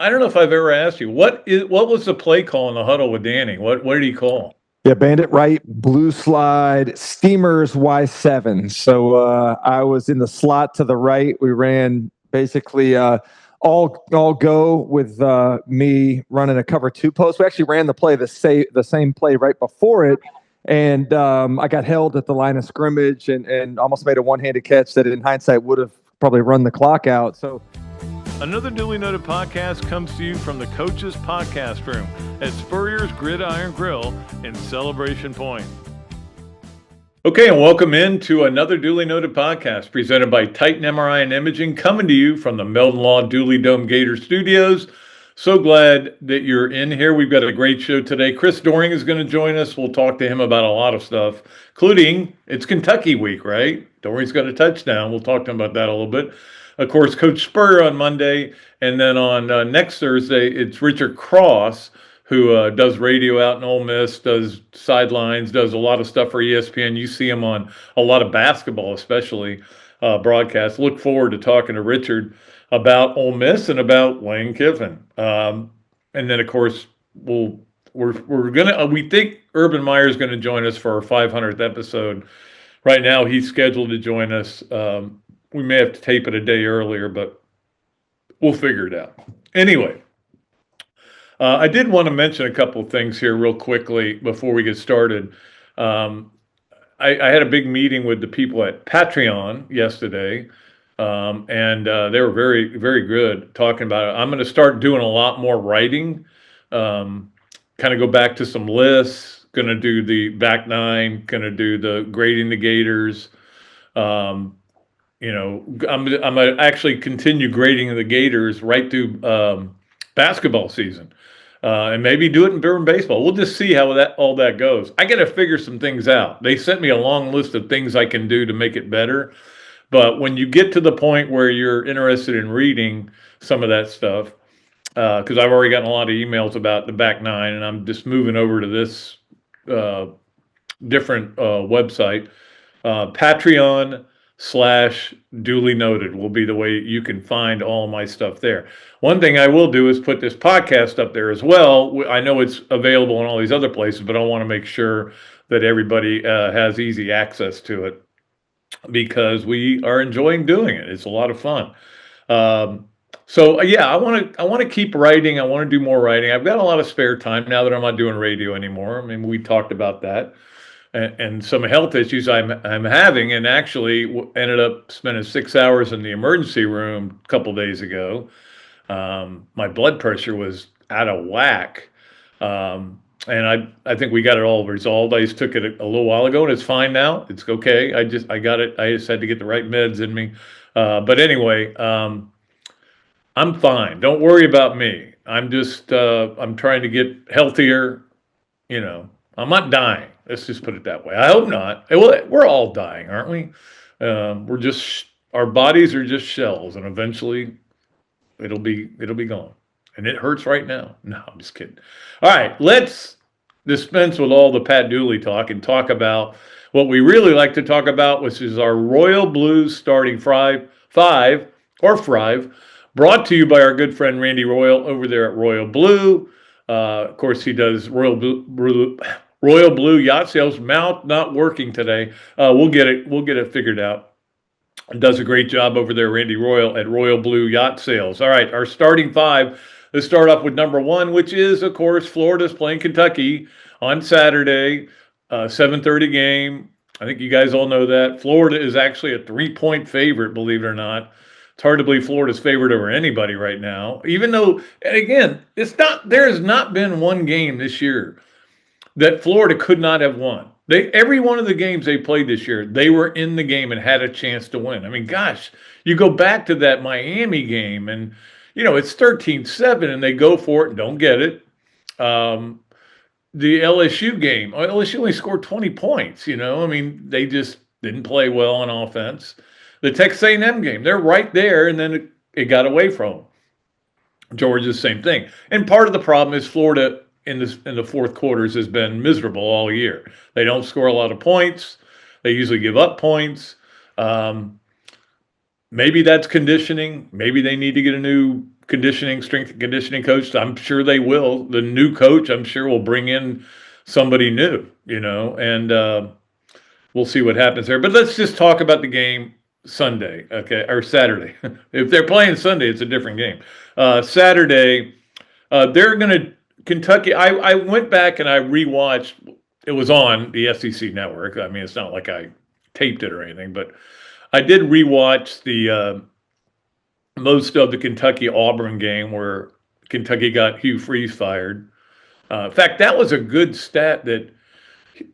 I don't know if I've ever asked you what was the play call in the huddle with Danny? What did he call? Yeah, bandit right, blue slide, steamers Y7. So I was in the slot to the right. We ran basically all go with me running a cover two post. We actually ran the same play right before it, and I got held at the line of scrimmage and almost made a one-handed catch that in hindsight would have probably run the clock out. So. Another Dooley Noted podcast comes to you from the Coach's Podcast Room at Spurrier's Gridiron Grill in Celebration Point. Okay, and welcome into another Dooley Noted podcast presented by Titan MRI and Imaging, coming to you from the Meldon Law Dooley Dome Gator Studios. So glad that you're in here. We've got a great show today. Chris Doering is going to join us. We'll talk to him about a lot of stuff, including it's Kentucky week, right? Doering's got a touchdown. We'll talk to him about that a little bit. Of course, Coach Spurrier on Monday, and then on next Thursday, it's Richard Cross, who does radio out in Ole Miss, does sidelines, does a lot of stuff for ESPN. You see him on a lot of basketball, especially broadcasts. Look forward to talking to Richard about Ole Miss and about Lane Kiffin. And then, of course, we think Urban Meyer is going to join us for our 500th episode. Right now, he's scheduled to join us. We may have to tape it a day earlier, but we'll figure it out. Anyway, I did want to mention a couple of things here real quickly before we get started. I had a big meeting with the people at Patreon yesterday, and they were very, very good talking about it. I'm going to start doing a lot more writing, kind of go back to some lists, going to do the back nine, going to do the grading the Gators. I'm gonna actually continue grading the Gators right through basketball season, and maybe do it during baseball. We'll just see how all that goes. I got to figure some things out. They sent me a long list of things I can do to make it better, but when you get to the point where you're interested in reading some of that stuff, because I've already gotten a lot of emails about the back nine, and I'm just moving over to this different website, Patreon/Dooley Noted will be the way you can find all my stuff there. One thing I will do is put this podcast up there as well. I know it's available in all these other places, but I want to make sure that everybody has easy access to it because we are enjoying doing it. It's a lot of fun. So yeah, I want to keep writing. I want to do more writing. I've got a lot of spare time now that I'm not doing radio anymore. I mean, we talked about that. And some health issues I'm having, and actually ended up spending 6 hours in the emergency room a couple days ago. My blood pressure was out of whack, and I think we got it all resolved. I just took it a little while ago, and it's fine now. It's okay. I got it. I just had to get the right meds in me. But anyway, I'm fine. Don't worry about me. I'm just I'm trying to get healthier. I'm not dying. Let's just put it that way. I hope not. We're all dying, aren't we? Our bodies are just shells, and eventually it'll be gone. And it hurts right now. No, I'm just kidding. All right, let's dispense with all the Pat Dooley talk and talk about what we really like to talk about, which is our Royal Blues starting five, brought to you by our good friend Randy Royal over there at Royal Blue. Of course, he does Royal Blue yacht sales. Mount not working today. We'll get it figured out. Does a great job over there, Randy Royal at Royal Blue Yacht Sales. All right, our starting five. Let's start off with number one, which is, of course, Florida's playing Kentucky on Saturday, 7:30 game. I think you guys all know that. Florida is actually a 3-point favorite, believe it or not. It's hard to believe Florida's favored over anybody right now, even though, and again, there has not been one game this year that Florida could not have won. Every one of the games they played this year, they were in the game and had a chance to win. I mean, gosh, you go back to that Miami game and, it's 13-7 and they go for it and don't get it. The LSU game, LSU only scored 20 points, I mean, they just didn't play well on offense. The Texas A&M game, they're right there, and then it got away from them. Georgia, same thing. And part of the problem is Florida in the fourth quarters has been miserable all year. They don't score a lot of points. They usually give up points. Maybe that's conditioning. Maybe they need to get a new strength and conditioning coach. I'm sure they will. The new coach, I'm sure, will bring in somebody new, and we'll see what happens there. But let's just talk about the game Sunday, okay, or Saturday. If they're playing Sunday, it's a different game. Saturday, they're going to Kentucky. I went back and I rewatched. It was on the SEC network. I mean, it's not like I taped it or anything, but I did rewatch the most of the Kentucky Auburn game where Kentucky got Hugh Freeze fired. In fact, that was a good stat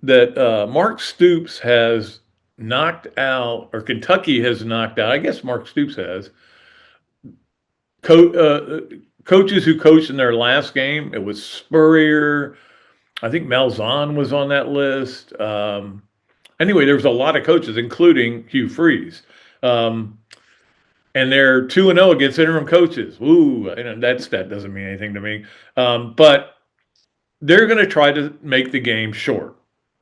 that Mark Stoops has knocked out, or Kentucky has knocked out. I guess Mark Stoops has coaches who coached in their last game. It was Spurrier. I think Malzahn was on that list. Anyway, there was a lot of coaches, including Hugh Freeze. And they're 2-0 against interim coaches. Ooh, that doesn't mean anything to me. But they're going to try to make the game short.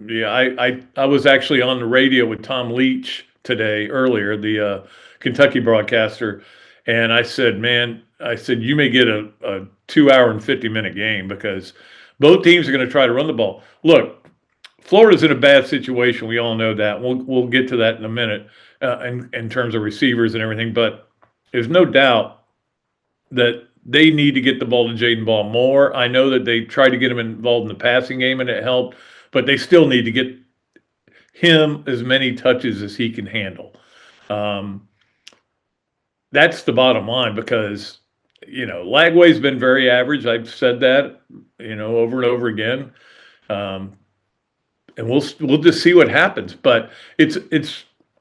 Yeah, I was actually on the radio with Tom Leach earlier, the Kentucky broadcaster, and I said, you may get a 2 hour and 50-minute game because both teams are going to try to run the ball. Look, Florida's in a bad situation. We all know that. We'll get to that in a minute in terms of receivers and everything. But there's no doubt that they need to get the ball to Jaden Ball more. I know that they tried to get him involved in the passing game and it helped, but they still need to get him as many touches as he can handle. That's the bottom line because, Lagway's been very average. I've said that, over and over again. And we'll just see what happens. But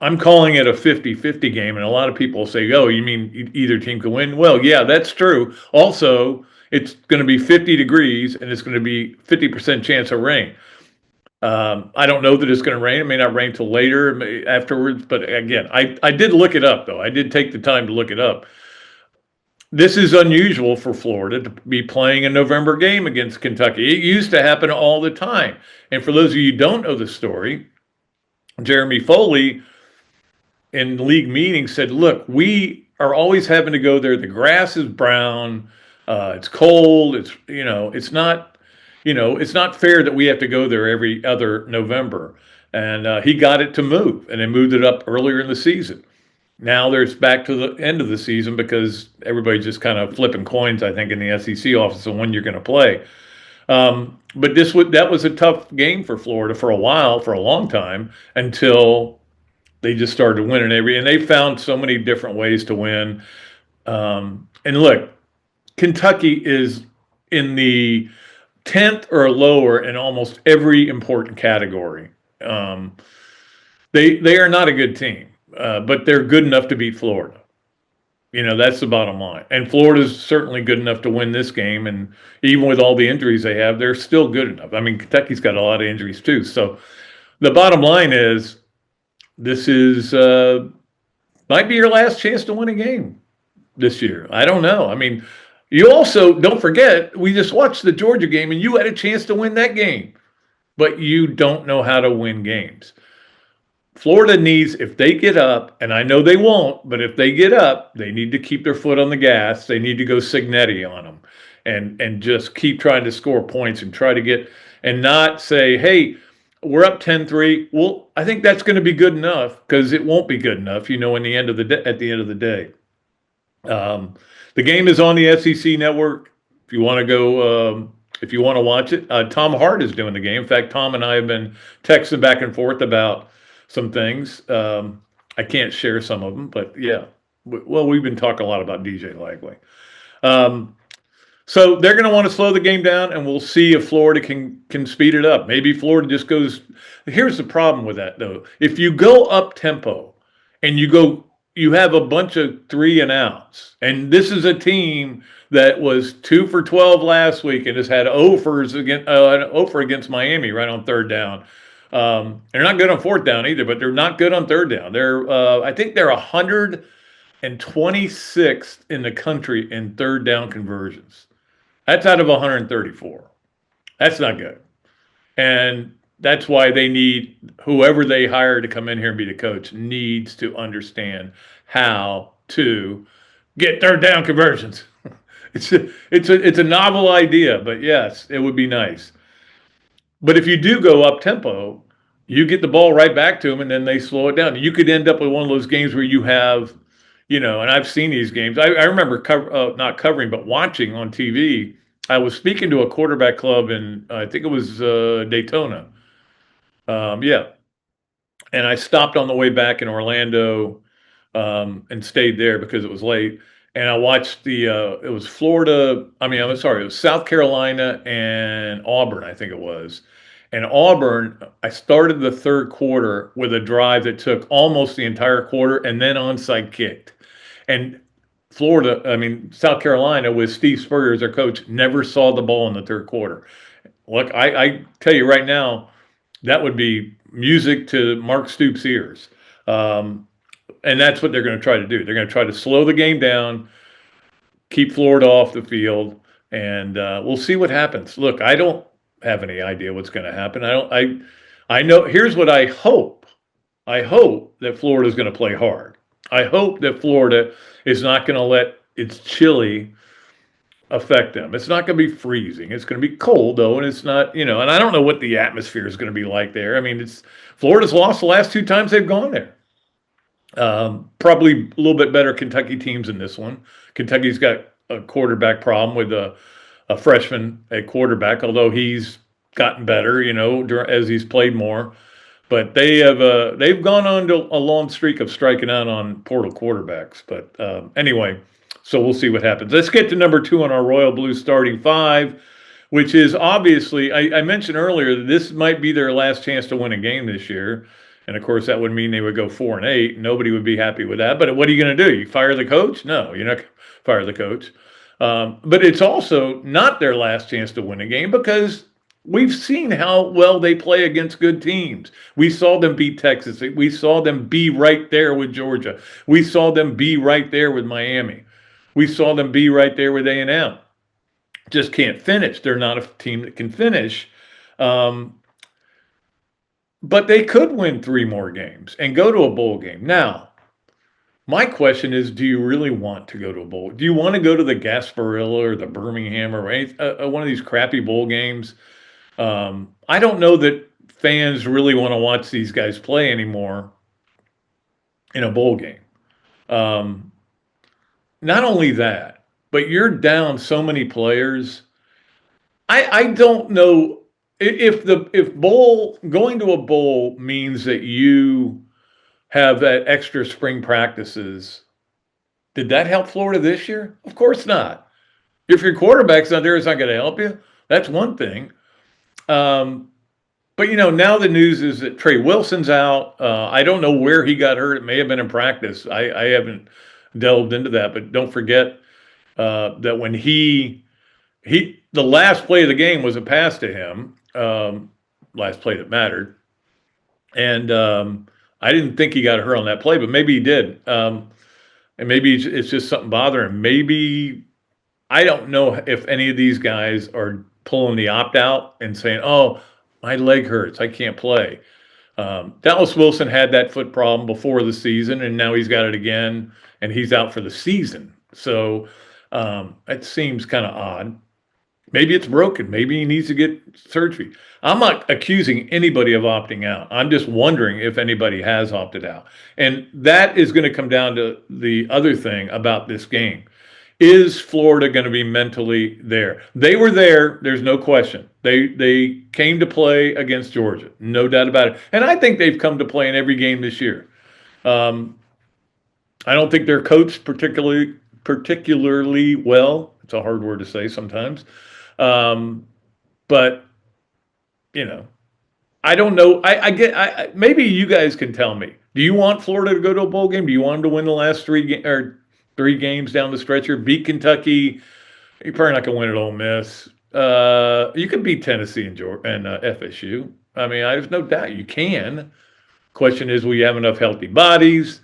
I'm calling it a 50-50 game, and a lot of people say, "Oh, you mean either team can win?" Well, yeah, that's true. Also, it's going to be 50 degrees, and it's going to be 50% chance of rain. I don't know that it's going to rain. It may not rain till later, afterwards. But again, I did look it up, though. I did take the time to look it up. This is unusual for Florida to be playing a November game against Kentucky. It used to happen all the time. And for those of you who don't know the story, Jeremy Foley in league meetings said, look, we are always having to go there. The grass is brown. It's cold. It's not fair that we have to go there every other November. And he got it to move, and they moved it up earlier in the season. Now there's back to the end of the season because everybody's just kind of flipping coins, I think, in the SEC office on when you're going to play. But that was a tough game for Florida for a long time, until they just started winning and they found so many different ways to win. And look, Kentucky is in the 10th or lower in almost every important category. They are not a good team, but they're good enough to beat Florida. That's the bottom line. And Florida's certainly good enough to win this game. And even with all the injuries they have, they're still good enough. I mean, Kentucky's got a lot of injuries too. So the bottom line is this might be your last chance to win a game this year. I don't know. I mean, you also don't forget, we just watched the Georgia game and you had a chance to win that game, but you don't know how to win games. Florida needs, if they get up, and I know they won't, but if they get up, they need to keep their foot on the gas. They need to go Signetti on them and just keep trying to score points and try to get, and not say, hey, we're up 10-3. Well, I think that's going to be good enough, because it won't be good enough, at the end of the day. The game is on the SEC network. If you want to go, if you want to watch it, Tom Hart is doing the game. In fact, Tom and I have been texting back and forth about some things. I can't share some of them, but yeah. Well, we've been talking a lot about DJ Lagway. So they're going to want to slow the game down, and we'll see if Florida can speed it up. Maybe Florida just goes. Here's the problem with that, though. If you go up tempo and you have a bunch of 3 and outs, and this is a team that was 2 for 12 last week and has had an 0 for against Miami right on third down. They're not good on fourth down either, but they're not good on third down. I think they're 126th in the country in third down conversions. That's out of 134. That's not good. And that's why they need, whoever they hire to come in here and be the coach needs to understand how to get third down conversions. It's a novel idea, but yes, it would be nice. But if you do go up tempo, you get the ball right back to them, and then they slow it down. You could end up with one of those games where you have, and I've seen these games. I remember not covering, but watching on TV. I was speaking to a quarterback club in, I think it was Daytona. Yeah, and I stopped on the way back in Orlando, and stayed there because it was late. And I watched it was Florida. I mean, I'm sorry, it was South Carolina and Auburn, I think it was. And Auburn, I started the third quarter with a drive that took almost the entire quarter and then onside kicked. And South Carolina with Steve Spurrier as their coach, never saw the ball in the third quarter. Look, I tell you right now, that would be music to Mark Stoops' ears. And that's what they're going to try to do. They're going to try to slow the game down, keep Florida off the field, and we'll see what happens. Look, I don't have any idea what's going to happen. I know. Here's what I hope. I hope that Florida is going to play hard. I hope that Florida is not going to let its chili affect them. It's not going to be freezing. It's going to be cold though, and it's not. And I don't know what the atmosphere is going to be like there. I mean, Florida's lost the last 2 times they've gone there. Probably a little bit better Kentucky teams in this one. Kentucky's got a quarterback problem with a freshman at quarterback, although he's gotten better, as he's played more. But they've gone on to a long streak of striking out on portal quarterbacks. But anyway, so we'll see what happens. Let's get to number 2 on our Royal Blue starting 5, which is obviously, I mentioned earlier that this might be their last chance to win a game this year. And of course, that would mean they would go 4-8. Nobody would be happy with that. But what are you going to do? You fire the coach? No, you're not going to fire the coach. But it's also not their last chance to win a game because we've seen how well they play against good teams. We saw them beat Texas. We saw them be right there with Georgia. We saw them be right there with Miami. We saw them be right there with A&M. Just can't finish. They're not a team that can finish. But they could win 3 more games and go to a bowl game. Now, my question is, do you really want to go to a bowl? Do you want to go to the Gasparilla or the Birmingham or one of these crappy bowl games? I don't know that fans really want to watch these guys play anymore in a bowl game. Not only that, but you're down so many players. I don't know. If going to a bowl means that you have that extra spring practices, did that help Florida this year? Of course not. If your quarterback's not there, it's not going to help you. That's one thing. But now the news is that Trey Wilson's out. I don't know where he got hurt. It may have been in practice. I haven't delved into that, but don't forget that when the last play of the game was a pass to him. Last play that mattered. And I didn't think he got hurt on that play, but maybe he did. And maybe it's just something bothering him. Maybe, I don't know if any of these guys are pulling the opt-out and saying, oh, my leg hurts, I can't play. Dallas Wilson had that foot problem before the season, and now he's got it again, and he's out for the season. So it seems kind of odd. Maybe it's broken. Maybe he needs to get surgery. I'm not accusing anybody of opting out. I'm just wondering if anybody has opted out. And that is going to come down to the other thing about this game. Is Florida going to be mentally there? They were there. There's no question. They came to play against Georgia. No doubt about it. And I think they've come to play in every game this year. I don't think they're coached particularly well. It's a hard word to say sometimes. But I don't know. Maybe you guys can tell me. Do you want Florida to go to a bowl game? Do you want them to win the last 3 games down the stretch here? Beat Kentucky. You're probably not going to win at Ole Miss. You can beat Tennessee and FSU. I mean, I have no doubt you can. Question is, will you have enough healthy bodies?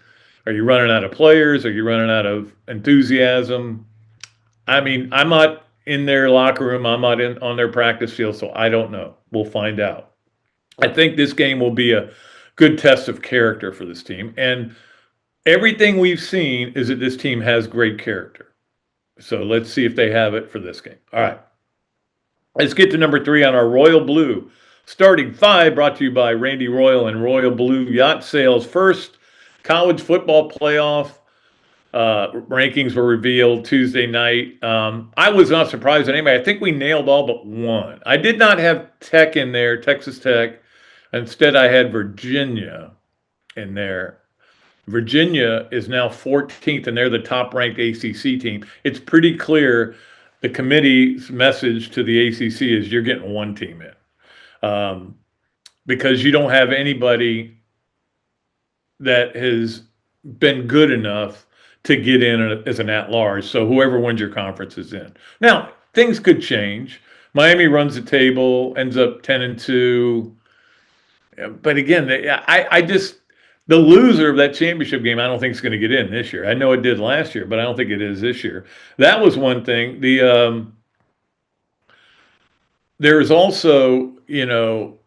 Are you running out of players? Are you running out of enthusiasm? I mean, I'm not in their locker room. I'm not on their practice field, so I don't know. We'll find out. I think this game will be a good test of character for this team. And everything we've seen is that this team has great character. So let's see if they have it for this game. All right. Let's get to number 3 on our Royal Blue. Starting 5, brought to you by Randy Royal and Royal Blue Yacht Sales. First, college football playoff rankings were revealed Tuesday night. I was not surprised at anybody. I think we nailed all but one. I did not have Tech in there, Texas Tech. Instead, I had Virginia in there. Virginia is now 14th, and they're the top-ranked ACC team. It's pretty clear the committee's message to the ACC is you're getting one team in, because you don't have anybody that has been good enough to get in as an at-large. So whoever wins your conference is in. Now, things could change. Miami runs the table, ends up 10-2. But again, the loser of that championship game, I don't think is going to get in this year. I know it did last year, but I don't think it is this year. That was one thing. There is also, you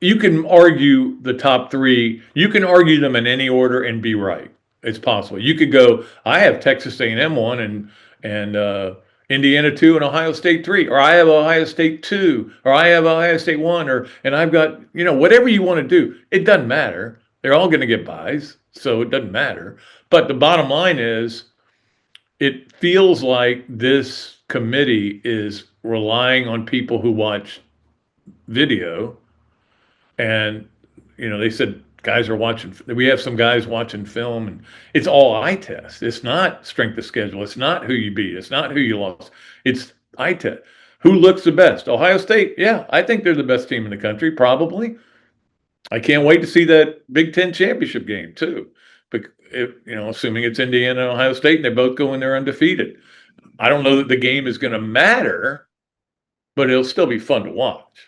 can argue the top 3. You can argue them in any order and be right. It's possible. You could go, I have Texas A&M 1 and Indiana 2 and Ohio State 3, or I have Ohio State 2, or I have Ohio State 1, and I've got, whatever you want to do. It doesn't matter. They're all going to get buys, so it doesn't matter. But the bottom line is, it feels like this committee is relying on people who watch video. And, they said guys are watching. We have some guys watching film, and it's all eye test. It's not strength of schedule. It's not who you beat. It's not who you lost. It's eye test. Who looks the best? Ohio State, yeah, I think they're the best team in the country, probably. I can't wait to see that Big Ten championship game, too. But, assuming it's Indiana and Ohio State, and they both go in there undefeated. I don't know that the game is going to matter, but it'll still be fun to watch.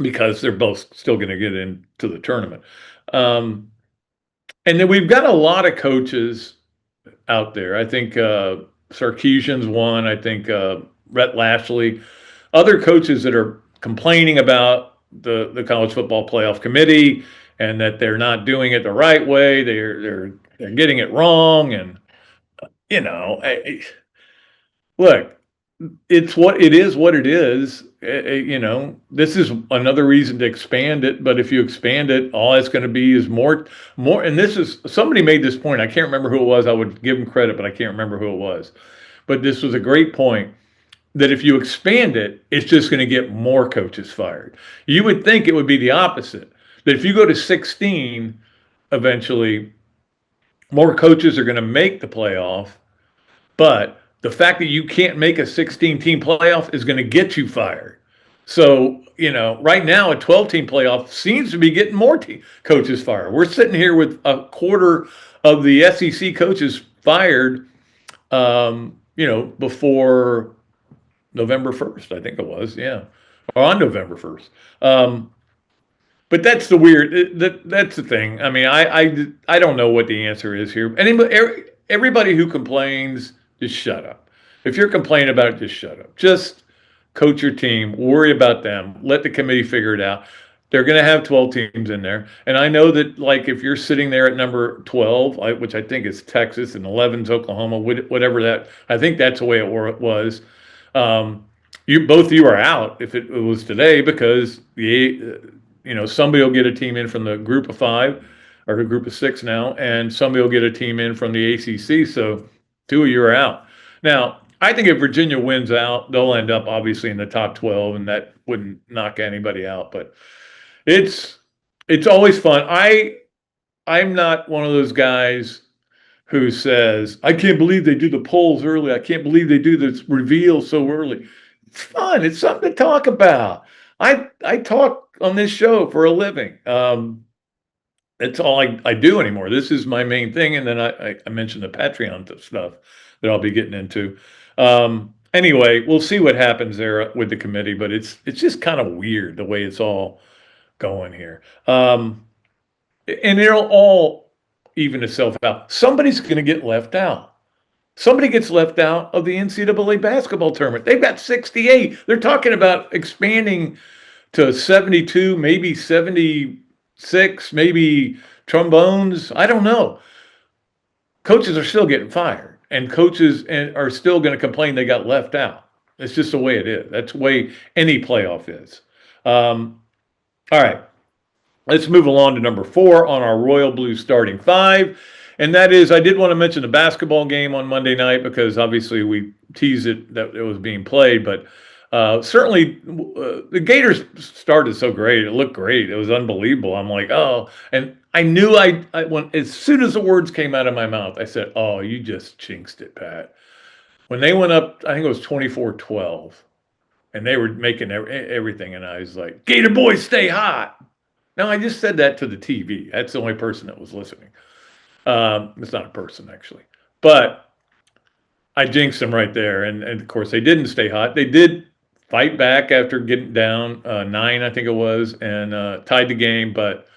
Because they're both still going to get into the tournament. And then we've got a lot of coaches out there. I think Sarkisian's one. I think Rhett Lashley. Other coaches that are complaining about the college football playoff committee and that they're not doing it the right way. They're getting it wrong. And, look, it's what it is. What it is. This is another reason to expand it. But if you expand it, all it's going to be is more. And this is, somebody made this point. I can't remember who it was. I would give them credit, but I can't remember who it was. But this was a great point, that if you expand it, it's just going to get more coaches fired. You would think it would be the opposite. That if you go to 16, eventually, more coaches are going to make the playoff. But the fact that you can't make a 16-team playoff is going to get you fired. So, right now a 12-team playoff seems to be getting more coaches fired. We're sitting here with a quarter of the SEC coaches fired, before November 1st, I think it was, yeah, or on November 1st. But that's the weird. That's the thing. I mean, I don't know what the answer is here. Everybody who complains, just shut up. If you're complaining about it, just shut up. Just coach your team. Worry about them. Let the committee figure it out. They're going to have 12 teams in there. And I know that, like, if you're sitting there at number 12, which I think is Texas, and 11's Oklahoma, whatever that, I think that's the way it was. Both of you are out if it was today, because somebody will get a team in from the group of 5 or a group of 6 now, and somebody will get a team in from the ACC. So 2 of you are out. Now, I think if Virginia wins out, they'll end up obviously in the top 12, and that wouldn't knock anybody out. But it's always fun. I'm not one of those guys who says, I can't believe they do the polls early. I can't believe they do this reveal so early. It's fun. It's something to talk about. I talk on this show for a living. That's all I do anymore. This is my main thing. And then I mentioned the Patreon stuff that I'll be getting into. Anyway, we'll see what happens there with the committee, but it's just kind of weird the way it's all going here. And it'll all even itself out. Somebody's going to get left out. Somebody gets left out of the NCAA basketball tournament. They've got 68. They're talking about expanding to 72, maybe 76, maybe trombones. I don't know. Coaches are still getting fired. and coaches are still going to complain they got left out. It's just the way it is. That's the way any playoff is. All right, let's move along to number 4 on our Royal Blue starting 5. And that is, I did want to mention the basketball game on Monday night because obviously we teased it that it was being played. But certainly the Gators started so great. It looked great. It was unbelievable. I'm like, oh. And I knew when as soon as the words came out of my mouth, I said, oh, you just jinxed it, Pat. When they went up, I think it was 24-12. And they were making everything. And I was like, Gator boys, stay hot. Now, I just said that to the TV. That's the only person that was listening. It's not a person, actually. But I jinxed them right there. And of course, they didn't stay hot. They did fight back after getting down 9, I think it was, and tied the game. But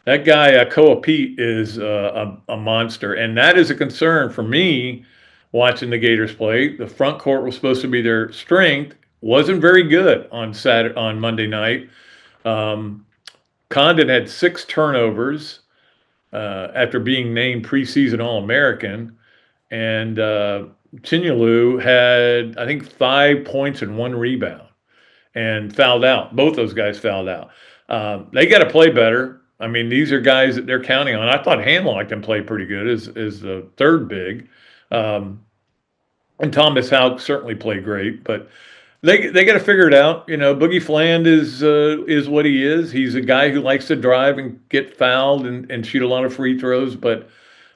that guy, Koa Pete, is a monster. And that is a concern for me watching the Gators play. The front court was supposed to be their strength. Wasn't very good on Monday night. Condon had 6 turnovers after being named preseason All-American. And Chinyalu had, I think, 5 points and 1 rebound and fouled out. Both those guys fouled out. They got to play better. I mean, these are guys that they're counting on. I thought Hanlock can play pretty good as the third big. And Thomas Houck certainly played great. But they got to figure it out. You know, Boogie Fland is what he is. He's a guy who likes to drive and get fouled and shoot a lot of free throws, but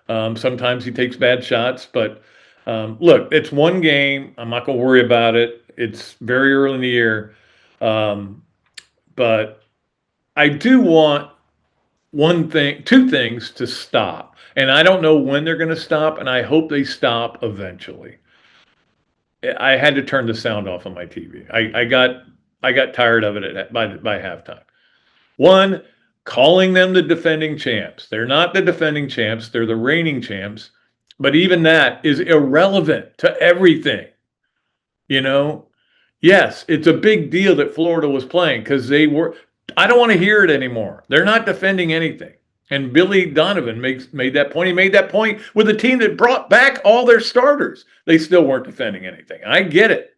sometimes he takes bad shots. But look, it's one game. I'm not going to worry about it. It's very early in the year. But I do want two things to stop. And I don't know when they're going to stop, and I hope they stop eventually. I had to turn the sound off on my TV. I got tired of it by halftime. One, calling them the defending champs. They're not the defending champs. They're the reigning champs. But even that is irrelevant to everything. You know, yes, it's a big deal that Florida was playing because they were. I don't want to hear it anymore. They're not defending anything. And Billy Donovan made that point. He made that point with a team that brought back all their starters. They still weren't defending anything. I get it.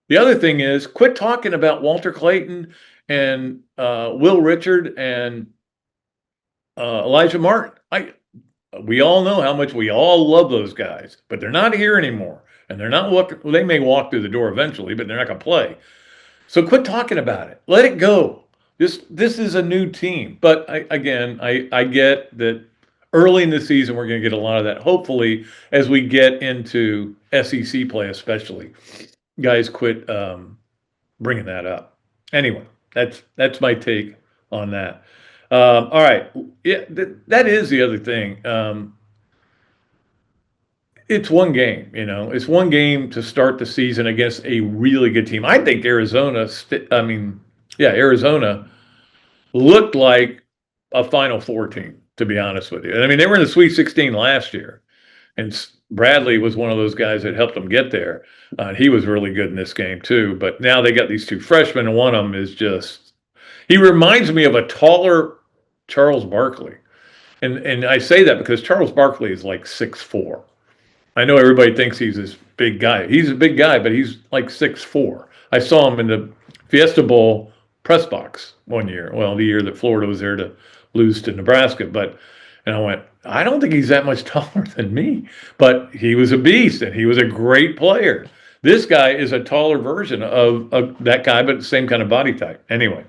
The other thing is, quit talking about Walter Clayton and Will Richard and Elijah Martin. We all know how much we all love those guys, but they're not here anymore. And they're not they may walk through the door eventually, but they're not going to play. So quit talking about it. Let it go. This is a new team. But I get that early in the season we're going to get a lot of that. Hopefully, as we get into SEC play especially, guys quit bringing that up. Anyway, that's my take on that. All right. Yeah, that is the other thing. It's one game, you know. It's one game to start the season against a really good team. I think Arizona looked like a Final Four team, to be honest with you. And I mean, they were in the Sweet 16 last year, and Bradley was one of those guys that helped them get there. He was really good in this game too. But now they got these 2 freshmen, and one of them is he reminds me of a taller Charles Barkley. And I say that because Charles Barkley is like 6'4". I know everybody thinks he's this big guy. He's a big guy, but he's like 6'4". I saw him in the Fiesta Bowl press box one year. Well, the year that Florida was there to lose to Nebraska. And I went, I don't think he's that much taller than me. But he was a beast, and he was a great player. This guy is a taller version of that guy, but the same kind of body type. Anyway,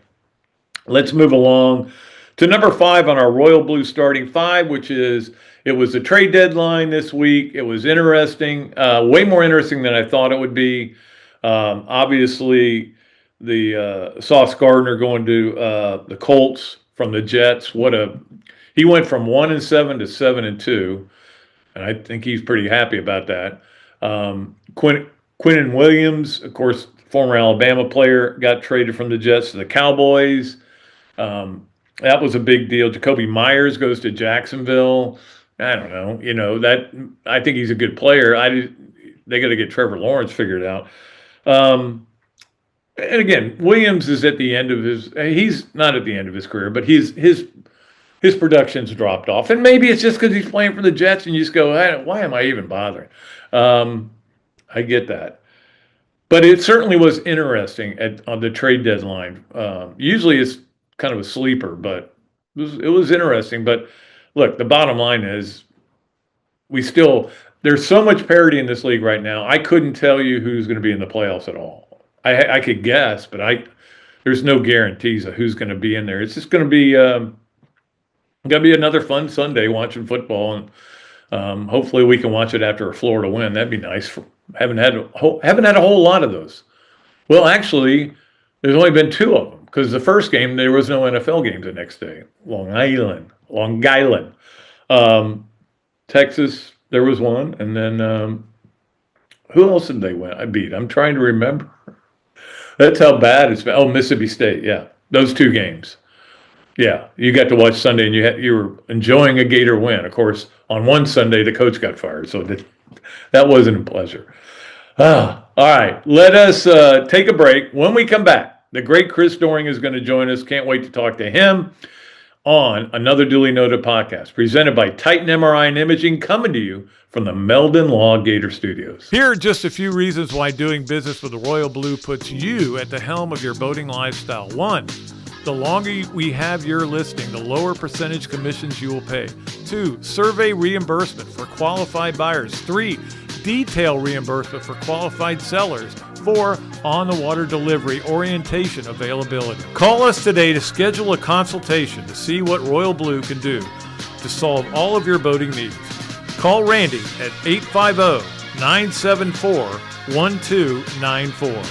let's move along to number 5 on our Royal Blue starting 5, which is, it was the trade deadline this week. It was interesting, way more interesting than I thought it would be. Obviously, the Sauce Gardner going to the Colts from the Jets. He went from 1-7 to 7-2, and I think he's pretty happy about that. Quinnen Williams, of course, former Alabama player, got traded from the Jets to the Cowboys. That was a big deal. Jacoby Myers goes to Jacksonville. I don't know. You know, I think he's a good player. They got to get Trevor Lawrence figured out. And again, Williams is at the end of he's not at the end of his career, but his his production's dropped off. And maybe it's just because he's playing for the Jets and you just go, hey, why am I even bothering? I get that. But it certainly was interesting on the trade deadline. Usually it's kind of a sleeper, but it was interesting. But look, the bottom line is there's so much parity in this league right now. I couldn't tell you who's going to be in the playoffs at all. I could guess, but there's no guarantees of who's going to be in there. It's just going to be another fun Sunday watching football, and hopefully we can watch it after a Florida win. That'd be nice. Haven't had a whole lot of those. Well, actually, there's only been 2 of them because the first game there was no NFL games the next day. Long Island. Texas, there was one, and then who else did they win? I beat. I'm trying to remember. That's how bad it's been. Oh, Mississippi State. Yeah, those 2 games. Yeah, you got to watch Sunday, and you were enjoying a Gator win. Of course, on one Sunday, the coach got fired, so that wasn't a pleasure. All right, let us take a break. When we come back, the great Chris Doering is going to join us. Can't wait to talk to him on another Dooley Noted podcast, presented by Titan MRI and Imaging, coming to you from the Meldon Law Gator Studios. Here are just a few reasons why doing business with the Royal Blue puts you at the helm of your boating lifestyle. 1, the longer we have your listing, the lower percentage commissions you will pay. 2, survey reimbursement for qualified buyers. 3, detail reimbursement for qualified sellers. 4, on-the-water delivery orientation availability. Call us today to schedule a consultation to see what Royal Blue can do to solve all of your boating needs. Call Randy at 850-974-1294.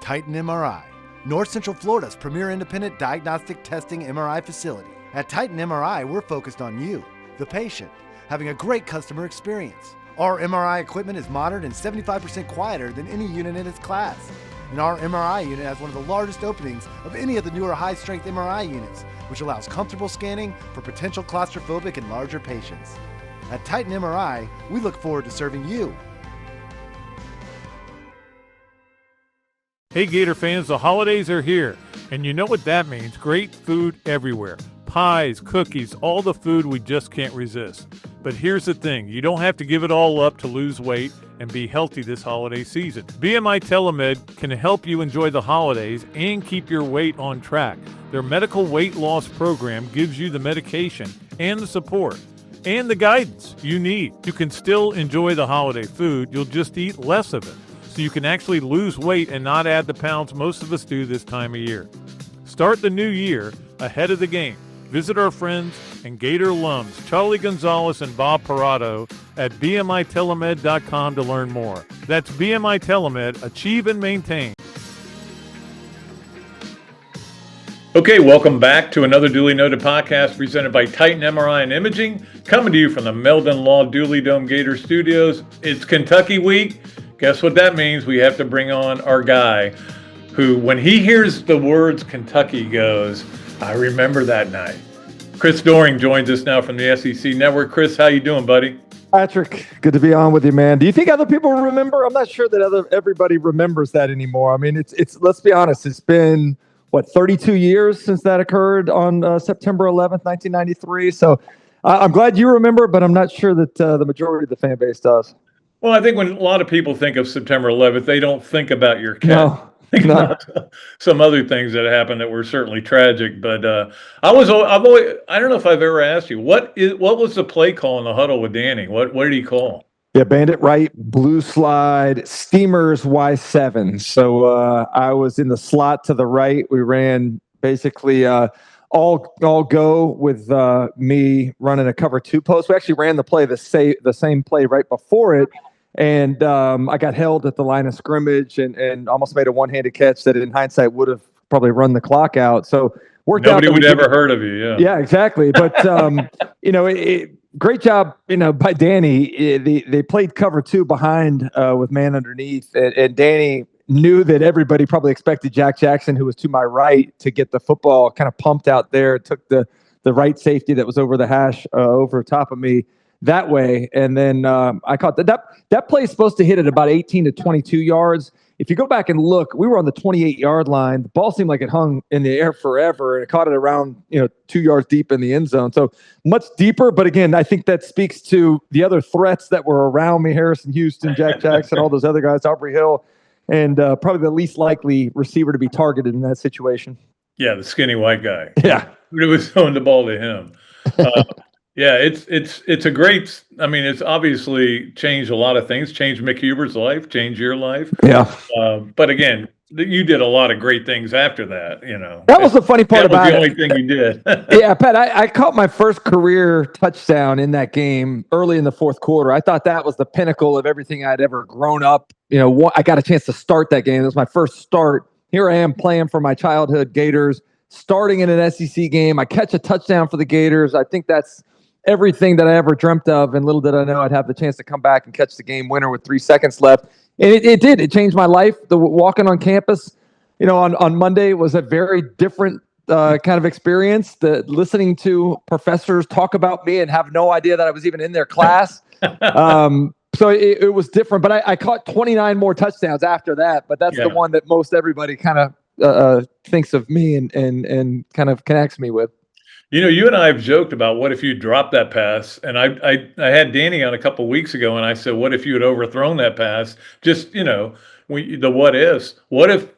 Titan MRI, North Central Florida's premier independent diagnostic testing MRI facility. At Titan MRI, we're focused on you, the patient, having a great customer experience. Our MRI equipment is modern and 75% quieter than any unit in its class. And our MRI unit has one of the largest openings of any of the newer high-strength MRI units, which allows comfortable scanning for potential claustrophobic and larger patients. At Titan MRI, we look forward to serving you. Hey Gator fans, the holidays are here, and you know what that means. Great food everywhere. Pies, cookies, all the food we just can't resist. But here's the thing, you don't have to give it all up to lose weight and be healthy this holiday season. BMI TeleMed can help you enjoy the holidays and keep your weight on track. Their medical weight loss program gives you the medication and the support and the guidance you need. You can still enjoy the holiday food, you'll just eat less of it, so you can actually lose weight and not add the pounds most of us do this time of year. Start the new year ahead of the game. Visit our friends and Gator alums, Charlie Gonzalez and Bob Parado, at bmitelemed.com to learn more. That's BMI TeleMed, achieve and maintain. Okay, welcome back to another Dooley Noted podcast presented by Titan MRI and Imaging, coming to you from the Meldon Law Dooley Dome Gator Studios. It's Kentucky week. Guess what that means? We have to bring on our guy who, when he hears the words Kentucky, goes, I remember that night. Chris Doering joins us now from the SEC Network. Chris, how you doing, buddy? Patrick, good to be on with you, man. Do you think other people remember? I'm not sure that everybody remembers that anymore. I mean, it's let's be honest, it's been 32 years since that occurred on September 11th, 1993. So I'm glad you remember, but I'm not sure that the majority of the fan base does. Well, I think when a lot of people think of September 11th, they don't think about your cat. No. Think about some other things that happened that were certainly tragic. But I don't know if I've ever asked you, what was the play call in the huddle with Danny? What did he call? Yeah, bandit right, blue slide, steamers Y7. So I was in the slot to the right. We ran basically all go with me running a cover 2 post. We actually ran the same play right before it. And I got held at the line of scrimmage and almost made a one-handed catch that in hindsight would have probably run the clock out. So worked out. Nobody would ever heard of you. Yeah. Yeah, exactly. But, great job, by Danny. They played cover 2 behind with man underneath. And Danny knew that everybody probably expected Jack Jackson, who was to my right, to get the football kind of pumped out there. Took the right safety that was over the hash over top of me that way. And then I caught that play is supposed to hit at about 18 to 22 yards. if you go back and look, we were on the 28-yard line. The ball seemed like it hung in the air forever, and it caught it around 2 yards deep in the end zone. So much deeper. But again, I think that speaks to the other threats that were around me: Harrison Houston, Jack Jackson, all those other guys, Aubrey Hill, and probably the least likely receiver to be targeted in that situation. Yeah, the skinny white guy. Yeah, it was throwing the ball to him. Yeah, it's a great. I mean, it's obviously changed a lot of things. Changed Mick Huber's life. Changed your life. Yeah. But again, you did a lot of great things after that. That was the funny part about it. That was the only thing you did. Yeah, Pat, I caught my first career touchdown in that game early in the fourth quarter. I thought that was the pinnacle of everything I'd ever grown up. I got a chance to start that game. It was my first start. Here I am playing for my childhood Gators, starting in an SEC game. I catch a touchdown for the Gators. I think that's everything that I ever dreamt of, and little did I know I'd have the chance to come back and catch the game winner with 3 seconds left. And it did. It changed my life. The walking on campus, on Monday was a very different kind of experience. Listening to professors talk about me and have no idea that I was even in their class. So it was different. But I caught 29 more touchdowns after that. But that's the one that most everybody kind of thinks of me and kind of connects me with. You and I have joked about what if you dropped that pass, and I had Danny on a couple of weeks ago, and I said, what if you had overthrown that pass? Just the what ifs. What if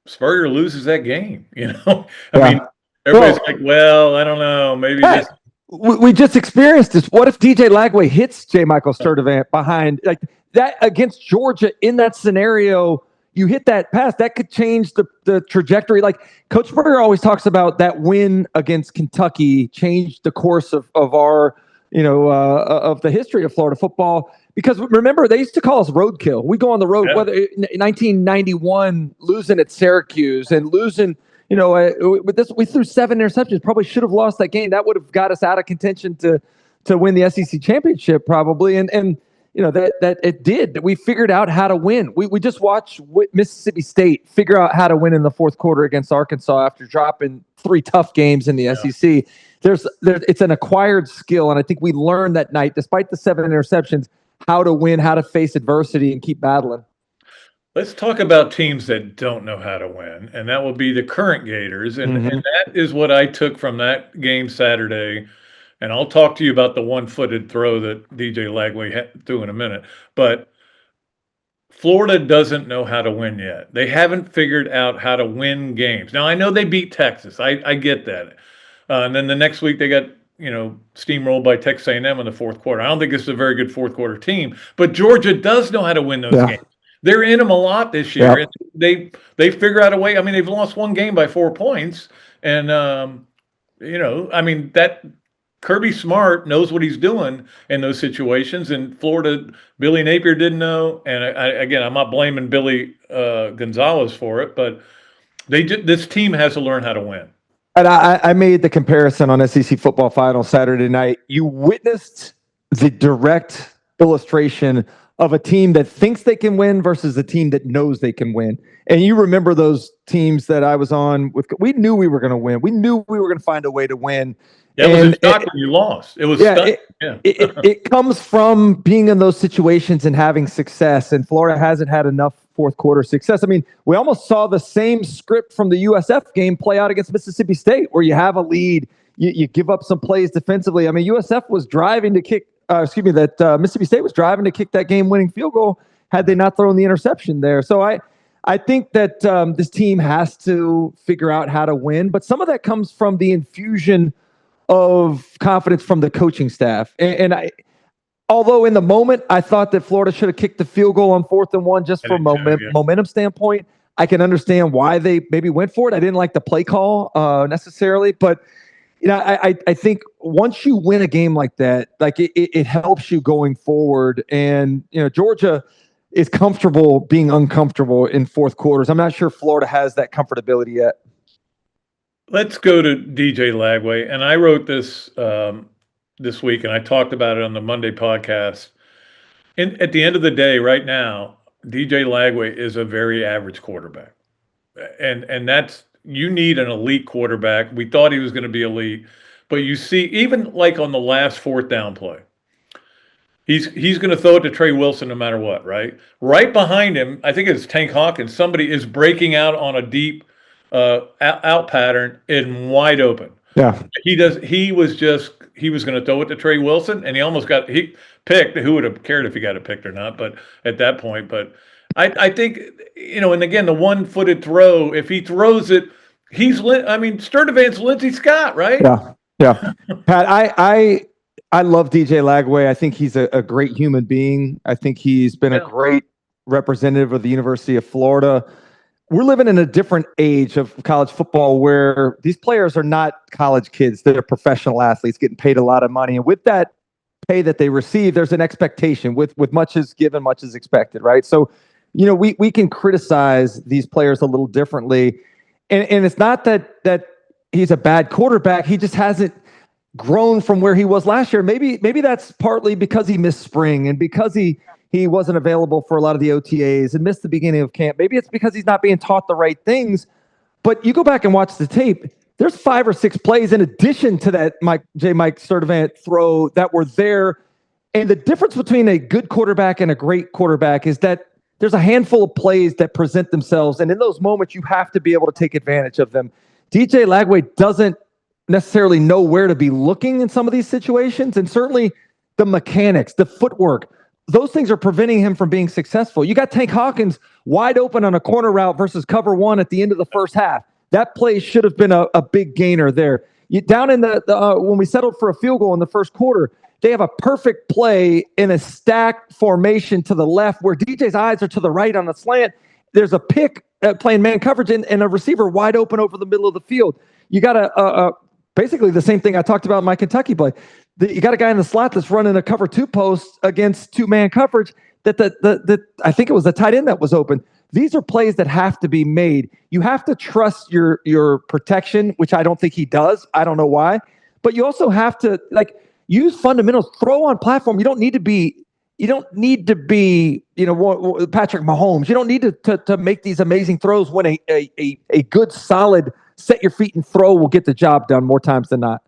Spurrier loses that game? I mean, everybody's like, well, I don't know, maybe. We just experienced this. What if DJ Lagway hits J. Michael Sturdivant behind like that against Georgia in that scenario? You hit that pass, that could change the trajectory. Like Coach Spurrier always talks about that win against Kentucky changed the course of our, of the history of Florida football. Because remember, they used to call us roadkill. We go on the road, whether in 1991, losing at Syracuse and losing, with this, we threw 7 interceptions, probably should have lost that game. That would have got us out of contention to win the SEC championship probably. And that it did. We figured out how to win. We just watched Mississippi State figure out how to win in the fourth quarter against Arkansas after dropping 3 tough games in the SEC. It's an acquired skill, and I think we learned that night, despite the 7 interceptions, how to win, how to face adversity, and keep battling. Let's talk about teams that don't know how to win, and that will be the current Gators, and that is what I took from that game Saturday. And I'll talk to you about the one-footed throw that DJ Lagway threw in a minute. But Florida doesn't know how to win yet. They haven't figured out how to win games. Now, I know they beat Texas. I get that. And then the next week they got, steamrolled by Texas A&M in the fourth quarter. I don't think this is a very good fourth-quarter team. But Georgia does know how to win those games. They're in them a lot this year. And they figure out a way. I mean, they've lost one game by 4 points. And, that – Kirby Smart knows what he's doing in those situations, and Florida, Billy Napier didn't know. And I'm not blaming Billy Gonzalez for it, but this team has to learn how to win. And I made the comparison on SEC football final Saturday night. You witnessed the direct illustration of a team that thinks they can win versus a team that knows they can win. And you remember those teams that I was on with. We knew we were going to win. We knew we were going to find a way to win. That was a shock when you lost. It was it comes from being in those situations and having success. And Florida hasn't had enough fourth quarter success. I mean, we almost saw the same script from the USF game play out against Mississippi State, where you have a lead, you give up some plays defensively. I mean, USF was driving to kick. Mississippi State was driving to kick that game-winning field goal had they not thrown the interception there. So I think that this team has to figure out how to win, but some of that comes from the infusion of confidence from the coaching staff. Although in the moment I thought that Florida should have kicked the field goal on 4th and 1 just from momentum standpoint, I can understand why they maybe went for it. I didn't like the play call necessarily, but I think once you win a game like that, like it helps you going forward. And Georgia is comfortable being uncomfortable in fourth quarters. I'm not sure Florida has that comfortability yet. Let's go to DJ Lagway. And I wrote this this week, and I talked about it on the Monday podcast. And at the end of the day, right now, DJ Lagway is a very average quarterback. And that's, you need an elite quarterback. We thought he was going to be elite. But you see, even like on the last 4th down play, he's going to throw it to Trey Wilson no matter what, right? Right behind him, I think it's Tank Hawkins. Somebody is breaking out on a deep out pattern and wide open. Yeah. He was going to throw it to Trey Wilson, and he picked. Who would have cared if he got it picked or not? But at that point, I think, and again, the one-footed throw, if he throws it, Sturdivant's Lindsey Scott, right? Yeah. Pat, I love DJ Lagway. I think he's a great human being. I think he's been a great representative of the University of Florida. We're living in a different age of college football where these players are not college kids. They're professional athletes getting paid a lot of money. And with that pay that they receive, there's an expectation. With much is given, much is expected, right? So, we can criticize these players a little differently. And it's not that he's a bad quarterback. He just hasn't grown from where he was last year. Maybe that's partly because he missed spring and because he wasn't available for a lot of the OTAs and missed the beginning of camp. Maybe it's because he's not being taught the right things. But you go back and watch the tape, there's 5 or 6 plays in addition to that Mike Sturdivant throw that were there. And the difference between a good quarterback and a great quarterback is that there's a handful of plays that present themselves. And in those moments, you have to be able to take advantage of them. DJ Lagway doesn't necessarily know where to be looking in some of these situations. And certainly the mechanics, the footwork, those things are preventing him from being successful. You got Tank Hawkins wide open on a corner route versus cover 1 at the end of the first half. That play should have been a big gainer there. Down in the when we settled for a field goal in the first quarter, they have a perfect play in a stacked formation to the left where DJ's eyes are to the right on the slant. There's a pick playing man coverage and a receiver wide open over the middle of the field. You got basically the same thing I talked about in my Kentucky play. You got a guy in the slot that's running a cover 2 post against 2-man coverage that I think it was the tight end that was open. These are plays that have to be made. You have to trust your protection, which I don't think he does. I don't know why. But you also have to use fundamentals, throw on platform. You don't need to be Patrick Mahomes. You don't need to make these amazing throws when a good solid set your feet and throw will get the job done more times than not.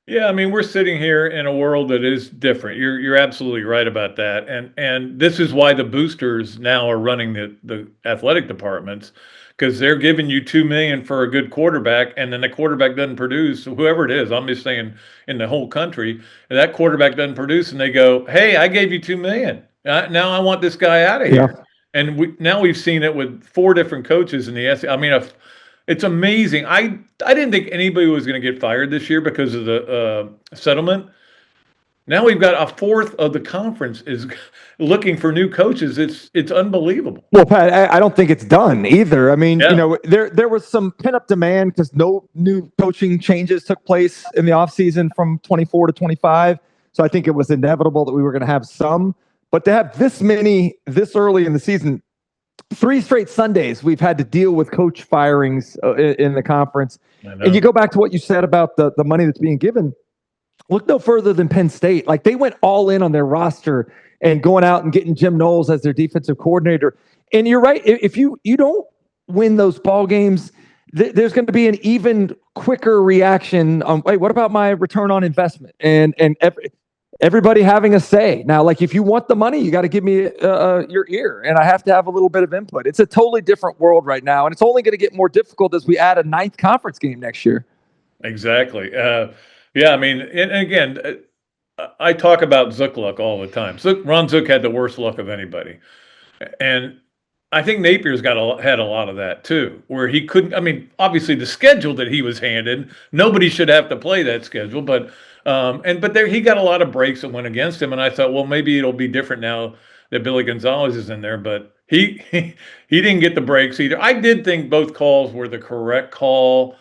Yeah, we're sitting here in a world that is different. You're absolutely right about that. And this is why the boosters now are running the athletic departments, because they're giving you $2 million for a good quarterback, and then the quarterback doesn't produce, whoever it is. I'm just saying in the whole country, and that quarterback doesn't produce, and they go, "Hey, I gave you $2 million. Now I want this guy out of here." Yeah. And we've seen it with 4 different coaches in the SEC. It's amazing. I didn't think anybody was going to get fired this year because of the settlement. Now we've got a fourth of the conference is looking for new coaches. It's unbelievable. Well, Pat, I don't think it's done either. There was some pent-up demand because no new coaching changes took place in the offseason from 24 to 25. So I think it was inevitable that we were going to have some. But to have this many this early in the season, 3 straight Sundays, we've had to deal with coach firings in the conference. And you go back to what you said about the money that's being given. Look no further than Penn State. They went all in on their roster and going out and getting Jim Knowles as their defensive coordinator. And you're right. If you don't win those ball games, there's going to be an even quicker reaction on, wait, what about my return on investment? And everybody having a say. Now, if you want the money, you got to give me your ear, and I have to have a little bit of input. It's a totally different world right now, and it's only going to get more difficult as we add a 9th conference game next year. Exactly. And again, I talk about Zook luck all the time. Ron Zook had the worst luck of anybody, and I think Napier's had a lot of that too, where he couldn't. Obviously the schedule that he was handed, nobody should have to play that schedule, but there he got a lot of breaks that went against him, and I thought, well, maybe it'll be different now that Billy Gonzalez is in there, but he didn't get the breaks either. I did think both calls were the correct call,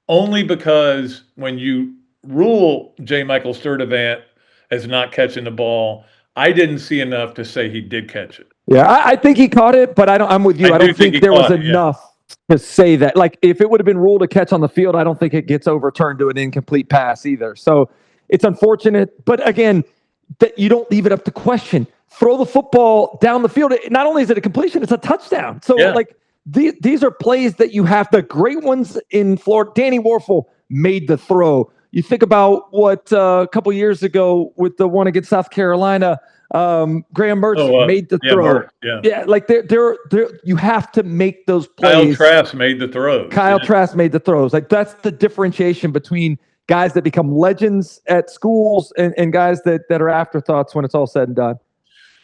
only because when you rule J. Michael Sturdivant as not catching the ball, I didn't see enough to say he did catch it. Yeah, I think he caught it, but I'm with you. I don't think there was enough to say that. If it would have been ruled a catch on the field, I don't think it gets overturned to an incomplete pass either. So it's unfortunate, but again, that you don't leave it up to question. Throw the football down the field. Not only is it a completion, it's a touchdown. So these are plays that you have. The great ones in Florida. Danny Warfel made the throw. You think about what a couple years ago with the one against South Carolina, Graham Mertz made the throw. Like they're you have to make those plays. Kyle Trask made the throws. Trask made the throws. Like that's the differentiation between guys that become legends at schools and guys that are afterthoughts when it's all said and done.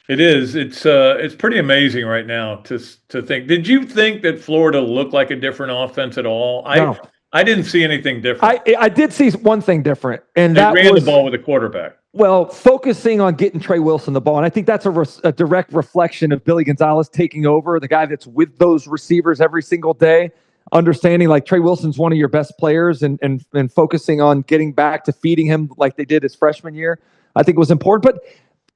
It is. It's pretty amazing right now to think. Did you think that Florida looked like a different offense at all? No. I didn't see anything different. I did see one thing different, and they ran the ball with a quarterback. Well, focusing on getting Trey Wilson the ball, and I think that's a direct reflection of Billy Gonzalez taking over, the guy that's with those receivers every single day, understanding like Trey Wilson's one of your best players, and focusing on getting back to feeding him like they did his freshman year, I think was important. But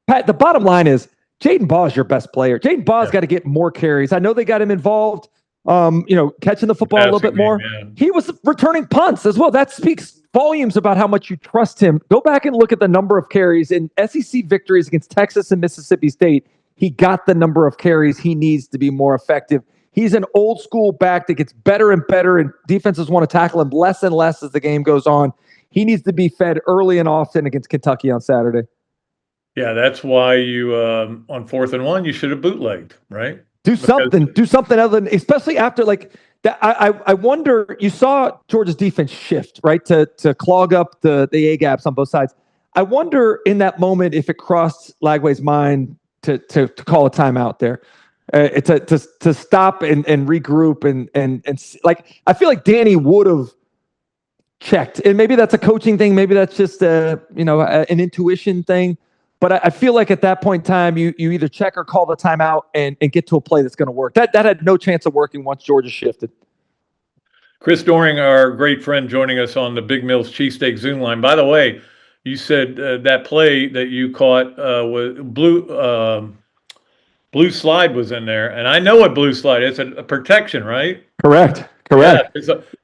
Pat, the bottom line is Jaden Baugh is your best player. Jaden Baugh's got to get more carries. I know they got him involved. Catching the football a little bit more. He was returning punts as well. That speaks volumes about how much you trust him. Go back and look at the number of carries in SEC victories against Texas and Mississippi State. He got the number of carries he needs to be more effective. He's an old school back that gets better and better, and defenses want to tackle him less and less as the game goes on. He needs to be fed early and often against Kentucky on Saturday. Yeah, that's why you on 4th and 1 you should have bootlegged, right? Do something other than, especially after like that. I wonder, you saw Georgia's defense shift, right? To clog up the A gaps on both sides. I wonder in that moment if it crossed Lagway's mind to call a timeout there, to stop and regroup and like, I feel like Danny would have checked, and maybe that's a coaching thing. Maybe that's just an intuition thing. But I feel like at that point in time, you either check or call the timeout and get to a play that's going to work. That had no chance of working once Georgia shifted. Chris Doering, our great friend, joining us on the Big Mills Cheesesteak Zoom line. By the way, you said that play that you caught was blue slide was in there, and I know what blue slide is. It's a protection, right? Correct. Yeah,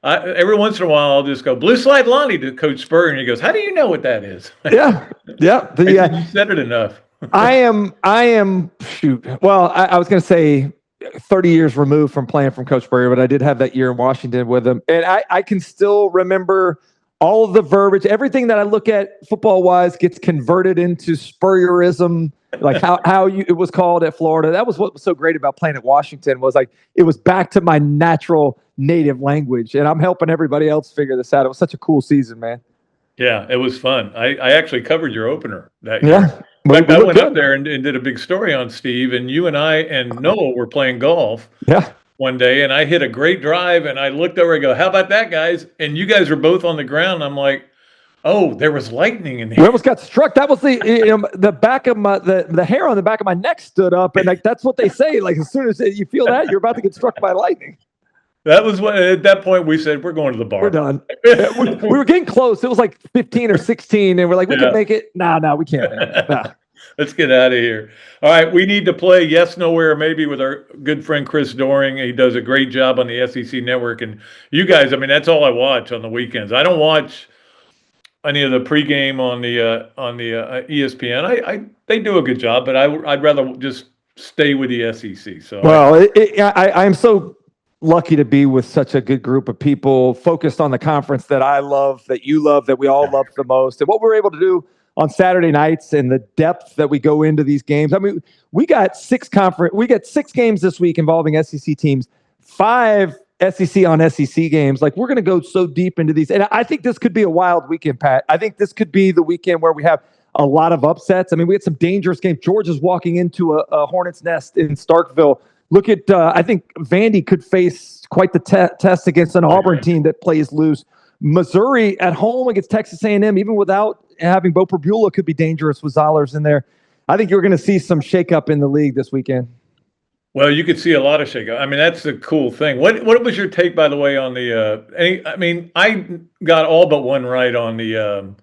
every once in a while, I'll just go blue slide Lonnie to Coach Spurrier, and he goes, "How do you know what that is?" Yeah. You said it enough. I am. Shoot. Well, I was going to say 30 years removed from playing from Coach Spurrier, but I did have that year in Washington with him, and I can still remember all of the verbiage. Everything that I look at football wise gets converted into Spurrierism. Like how it was called at Florida. That was what was so great about playing at Washington, was like it was back to my natural native language, and I'm helping everybody else figure this out. It was such a cool season, man. Yeah, it was fun. I actually covered your opener that year. Yeah. In fact, I went up there and did a big story on Steve, and you and I and Noah were playing golf one day, and I hit a great drive, and I looked over and go, "How about that, guys?" And you guys were both on the ground. I'm like, oh, there was lightning in here. We almost got struck. That was the back of my the hair on the back of my neck stood up, and like that's what they say. Like as soon as you feel that, you're about to get struck by lightning. That was what at that point we said we're going to the bar. We're done. we were getting close. It was like 15 or 16, and we're like, we can make it. No, we can't. Nah. Let's get out of here. All right, we need to play Yes, Nowhere, Maybe with our good friend Chris Doering. He does a great job on the SEC Network, and you guys, I mean, that's all I watch on the weekends. I don't watch any of the pregame on the ESPN. They do a good job, but I'd rather just stay with the SEC. So I'm so lucky to be with such a good group of people focused on the conference that I love, that you love, that we all love the most, and what we're able to do on Saturday nights and the depth that we go into these games. I mean, we got 6 games this week involving SEC teams, 5 SEC on SEC games. Like, we're going to go so deep into these. And I think this could be a wild weekend, Pat. I think this could be the weekend where we have a lot of upsets. I mean, we had some dangerous games. Georgia's walking into a hornet's nest in Starkville. Look at, I think Vandy could face quite the test against an Auburn team that plays loose. Missouri at home against Texas A&M, even without having Bo Perbula, could be dangerous with Zollers in there. I think you're going to see some shakeup in the league this weekend. Well, you could see a lot of shakeup. I mean, that's the cool thing. What was your take, by the way, on the? I got all but one right on the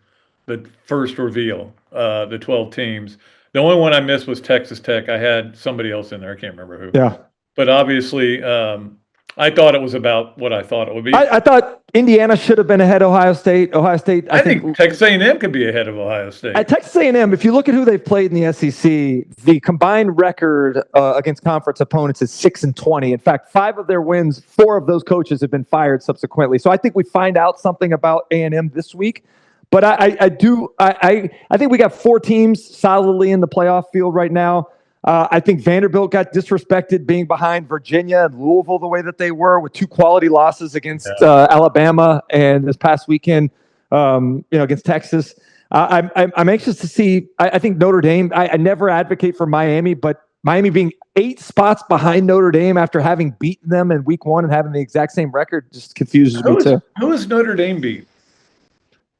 first reveal, the 12 teams. The only one I missed was Texas Tech. I had somebody else in there. I can't remember who. Yeah. But obviously, I thought it was about what I thought it would be. I thought Indiana should have been ahead of Ohio State. Ohio State. I think Texas A&M could be ahead of Ohio State. At Texas A&M, if you look at who they've played in the SEC, the combined record against conference opponents is 6-20. In fact, 5 of their wins, 4 of those coaches have been fired subsequently. So I think we find out something about A&M this week. But I think we got 4 teams solidly in the playoff field right now. I think Vanderbilt got disrespected being behind Virginia and Louisville the way that they were, with 2 quality losses against Alabama and this past weekend, against Texas. I'm anxious to see. I think Notre Dame. I never advocate for Miami, but Miami being 8 spots behind Notre Dame after having beaten them in week 1 and having the exact same record just confuses me too. Who is Notre Dame beat?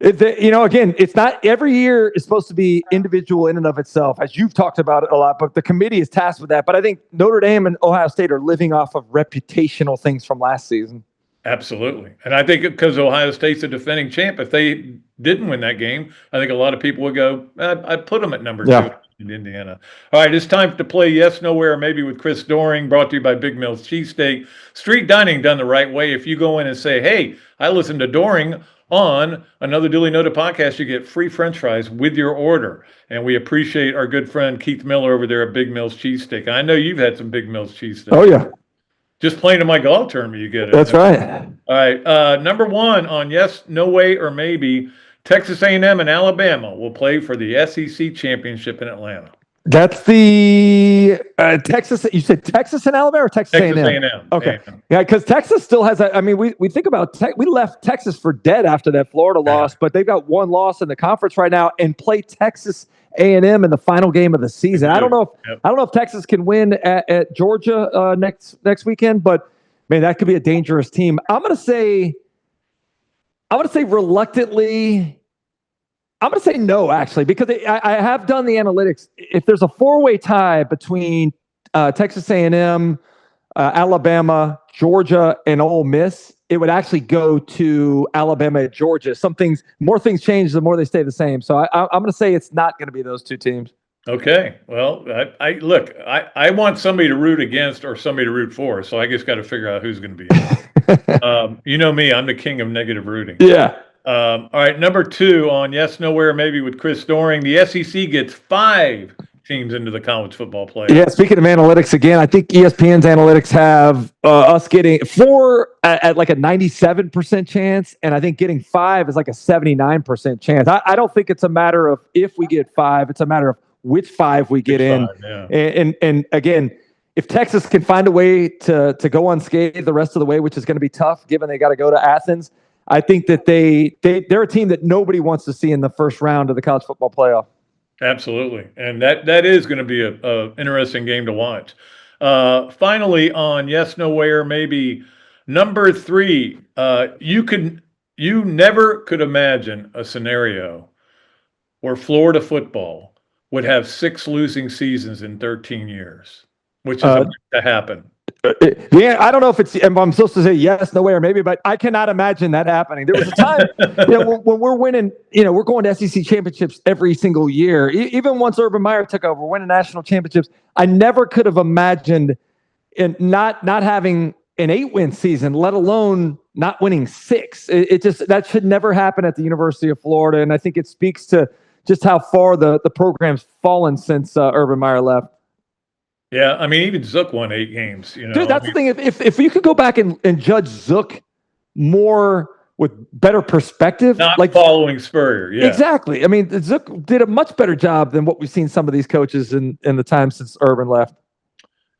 Again, it's not every year is supposed to be individual in and of itself, as you've talked about it a lot, but the committee is tasked with that. But I think Notre Dame and Ohio State are living off of reputational things from last season. Absolutely. And I think because Ohio State's a defending champ, if they didn't win that game, I think a lot of people would go, I'd put them at number 2 in Indiana. All right, it's time to play Yes, Nowhere, Maybe with Chris Doering, brought to you by Big Mills Cheesesteak. Street dining done the right way. If you go in and say, hey, I listened to Doering on another Dooley Noted podcast, you get free French fries with your order. And we appreciate our good friend Keith Miller over there at Big Mills Cheesesteak. I know you've had some Big Mills Cheesesteak. Oh, yeah. Just playing in my golf tournament, you get it. That's right. All right. Number 1 on Yes, No Way, or Maybe, Texas A&M and Alabama will play for the SEC championship in Atlanta. That's the Texas. You said Texas and Alabama or Texas A&M? A&M. Okay. Yeah, because Texas still has we think about we left Texas for dead after that Florida loss, but they've got 1 loss in the conference right now and play Texas A&M in the final game of the season. I don't know if Texas can win at Georgia next weekend, but man, that could be a dangerous team. I'm gonna say reluctantly. I'm going to say no, actually, because I have done the analytics. If there's a 4-way tie between Texas A&M, Alabama, Georgia, and Ole Miss, it would actually go to Alabama and Georgia. More things change, the more they stay the same. So I'm going to say it's not going to be those 2 teams. Okay. Well, I want somebody to root against or somebody to root for, so I just got to figure out who's going to be. You know me, I'm the king of negative rooting. Yeah. All right, number 2 on Yes, Nowhere, Maybe with Chris Doering. The SEC gets 5 teams into the college football playoff. Yeah, speaking of analytics, again, I think ESPN's analytics have us getting 4 at like a 97% chance, and I think getting 5 is like a 79% chance. I don't think it's a matter of if we get 5; it's a matter of which 5 we get in. Yeah. And again, if Texas can find a way to go unscathed the rest of the way, which is going to be tough, given they got to go to Athens. I think that they're a team that nobody wants to see in the first round of the college football playoff. Absolutely, and that is going to be a interesting game to watch. Finally, on Yes, No Way, or Maybe, number 3, you never could imagine a scenario where Florida football would have 6 losing seasons in 13 years, which is about to happen. Yeah, I don't know if I'm supposed to say yes, no way, or maybe, but I cannot imagine that happening. There was a time when we're winning, we're going to SEC championships every single year. Even once Urban Meyer took over, winning national championships, I never could have imagined not having an 8-win season, let alone not winning 6. It just, that should never happen at the University of Florida, and I think it speaks to just how far the program's fallen since Urban Meyer left. Yeah, I mean, even Zook won 8 games. Dude, that's the thing. If you could go back and judge Zook more with better perspective, not like following Spurrier, yeah, exactly. I mean, Zook did a much better job than what we've seen some of these coaches in the time since Urban left.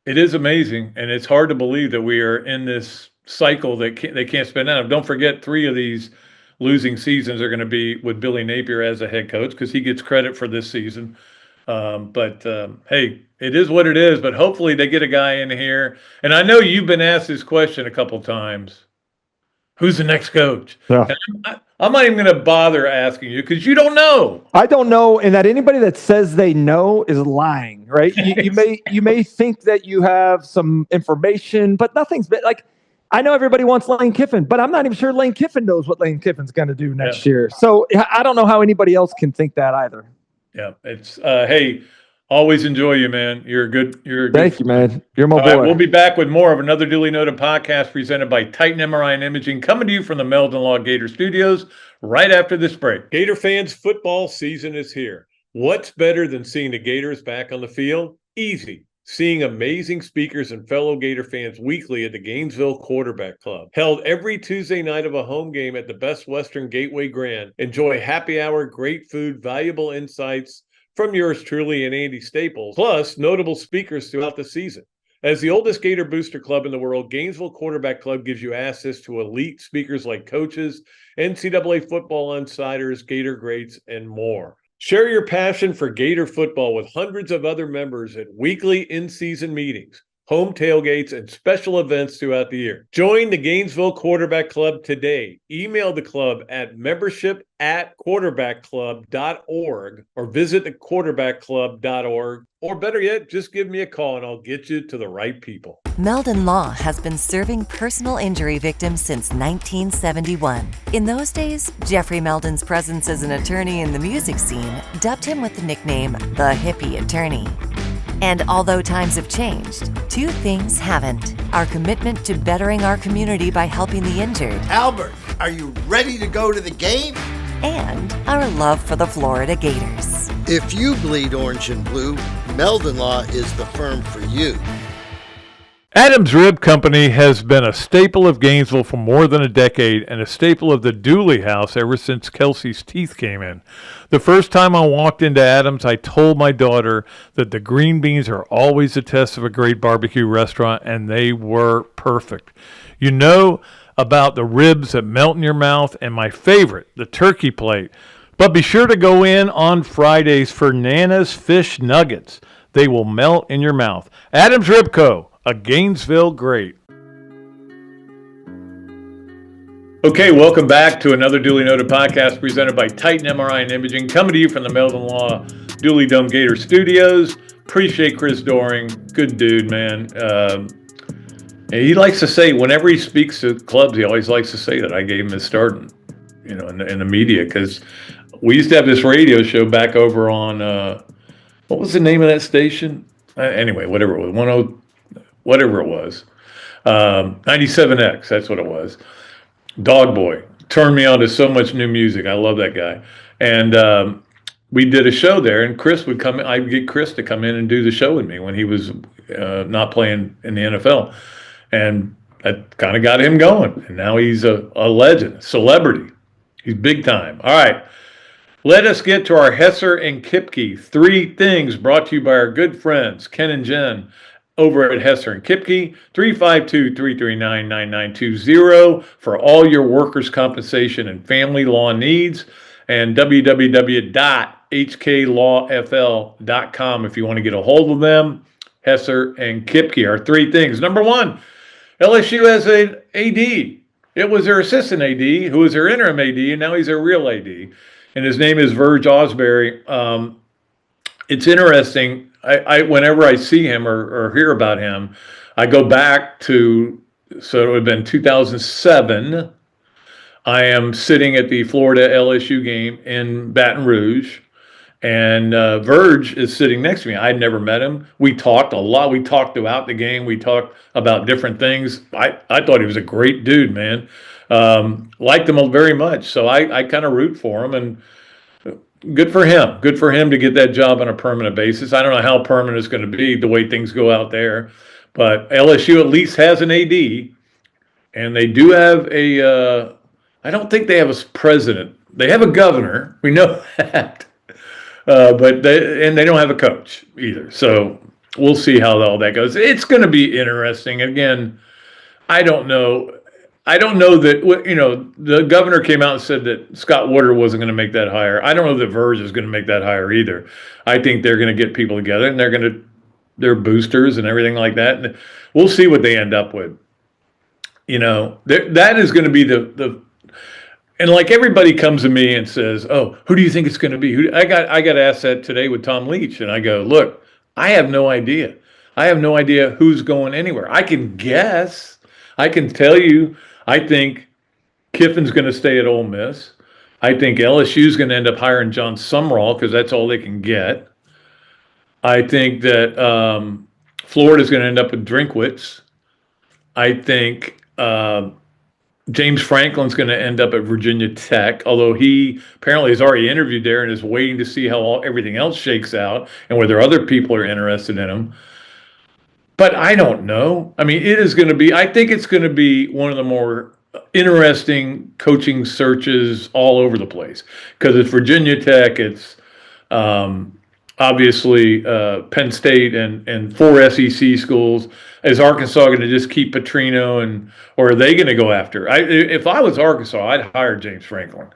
It is amazing, and it's hard to believe that we are in this cycle that they can't spin out of. Don't forget, 3 of these losing seasons are going to be with Billy Napier as a head coach because he gets credit for this season. But hey, it is what it is. But hopefully they get a guy in here. And I know you've been asked this question a couple times. Who's the next coach? Yeah. I'm not even going to bother asking you because you don't know. I don't know, and that anybody that says they know is lying, right? You may think that you have some information, but nothing's been like. I know everybody wants Lane Kiffin, but I'm not even sure Lane Kiffin knows what Lane Kiffin's going to do next year. So I don't know how anybody else can think that either. Yeah, it's hey, always enjoy you, man. You're a good. Thank you, man. You're my boy. Right, we'll be back with more of another Dooley Noted podcast presented by Titan MRI and Imaging, coming to you from the Meldon Law Gator Studios right after this break. Gator fans, football season is here. What's better than seeing the Gators back on the field? Easy. seeing amazing speakers and fellow Gator fans weekly at the Gainesville Quarterback Club. Held every Tuesday night of a home game at the Best Western Gateway Grand. Enjoy happy hour, great food, valuable insights from yours truly and Andy Staples, plus notable speakers throughout the season. As the oldest Gator booster club in the world, Gainesville Quarterback Club gives you access to elite speakers like coaches, NCAA football insiders, Gator greats, and more. Share your passion for Gator football with hundreds of other members at weekly in-season meetings, home tailgates, and special events throughout the year. Join the Gainesville Quarterback Club today. Email the club at membership@quarterbackclub.org or visit thequarterbackclub.org. Or better yet, just give me a call and I'll get you to the right people. Meldon Law has been serving personal injury victims since 1971. In those days, Jeffrey Meldon's presence as an attorney in the music scene dubbed him with the nickname the Hippie Attorney. And although times have changed, two things haven't: our commitment to bettering our community by helping the injured, Albert, are you ready to go to the game? and our love for the Florida Gators. If you bleed orange and blue, Meldon Law is the firm for you. Adams Rib Company has been a staple of Gainesville for more than a decade and a staple of the Dooley house ever since Kelsey's teeth came in. The first time I walked into Adams, I told my daughter that the green beans are always a test of a great barbecue restaurant, and they were perfect. You know about the ribs that melt in your mouth, and my favorite, the turkey plate. But be sure to go in on Fridays for Nana's Fish Nuggets. They will melt in your mouth. Adams Rib Co., a Gainesville great. Okay, welcome back to another Dooley Noted podcast presented by Titan MRI and Imaging, coming to you from the Meldon Law Dooley Dome Gator Studios. Appreciate Chris Doering. Good dude, man. He likes to say, whenever he speaks to clubs, he always likes to say that I gave him his start in the media, because we used to have this radio show back over on, what was the name of that station? Anyway, whatever it was, 97X, that's what it was. Dog Boy turned me on to so much new music. I love that guy. And we did a show there, and Chris would come in. I'd get Chris to come in and do the show with me when he was not playing in the NFL. And that kind of got him going. And now he's a legend, a celebrity. He's big time. All right. Let us get to our Hesser and Kipke 3 things, brought to you by our good friends, Ken and Jen, over at Hesser and Kipke, 352-339-9920 for all your workers' compensation and family law needs, and www.hklawfl.com if you want to get a hold of them. Hesser and Kipke are 3 things. Number 1, LSU has an AD. It was their assistant AD, who was their interim AD, and now he's their real AD. And his name is Verge Osbury. It's interesting. I whenever I see him or hear about him, I go back to, so it would have been 2007. I am sitting at the Florida LSU game in Baton Rouge, and Verge is sitting next to me. I'd never met him. We talked a lot. We talked throughout the game. We talked about different things. I thought he was a great dude, man. Liked him very much. So I kind of root for him, and good for him. Good for him to get that job on a permanent basis. I don't know how permanent it's going to be the way things go out there, but LSU at least has an AD, and they do have I don't think they have a president. They have a governor. We know that. But they don't have a coach either. So we'll see how all that goes. It's going to be interesting. Again, I don't know that, the governor came out and said that Scott Woodard wasn't going to make that hire. I don't know that Verge is going to make that hire either. I think they're going to get people together, and they're boosters and everything like that. And we'll see what they end up with. That is going to be and like everybody comes to me and says, "Oh, who do you think it's going to be?" I got asked that today with Tom Leach, and I go, "Look, I have no idea. I have no idea who's going anywhere. I can guess. I can tell you. I think Kiffin's going to stay at Ole Miss. I think LSU's going to end up hiring John Sumrall because that's all they can get. I think that Florida's going to end up with Drinkwitz. I think James Franklin's going to end up at Virginia Tech, although he apparently has already interviewed there and is waiting to see how everything else shakes out and whether other people are interested in him. But I don't know. I mean, I think it's going to be one of the more interesting coaching searches all over the place because it's Virginia Tech, it's obviously Penn State and four SEC schools. Is Arkansas going to just keep Petrino or are they going to go after? If I was Arkansas, I'd hire James Franklin.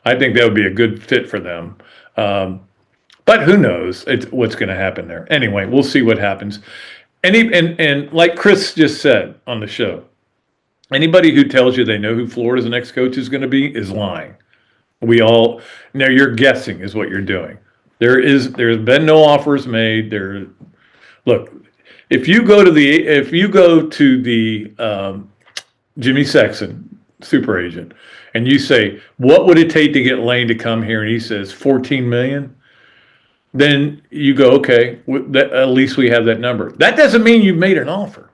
I think that would be a good fit for them. But who knows what's going to happen there. Anyway, we'll see what happens. And like Chris just said on the show, anybody who tells you they know who Florida's next coach is going to be is lying. Now you're guessing is what you're doing. There's been no offers made. Look, if you go to the Jimmy Sexton super agent and you say, what would it take to get Lane to come here? And he says 14 million. Then you go, okay, at least we have that number. That doesn't mean you've made an offer.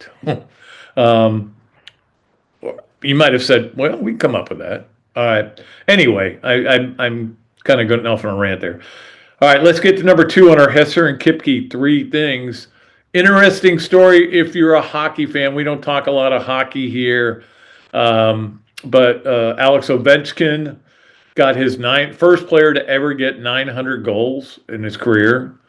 You might have said, well, we can come up with that. All right. Anyway, I'm kind of going off on a rant there. All right, let's get to number 2 on our Hesser and Kipke 3 things. Interesting story if you're a hockey fan. We don't talk a lot of hockey here. But Alex Ovechkin got his first player to ever get 900 goals in his career.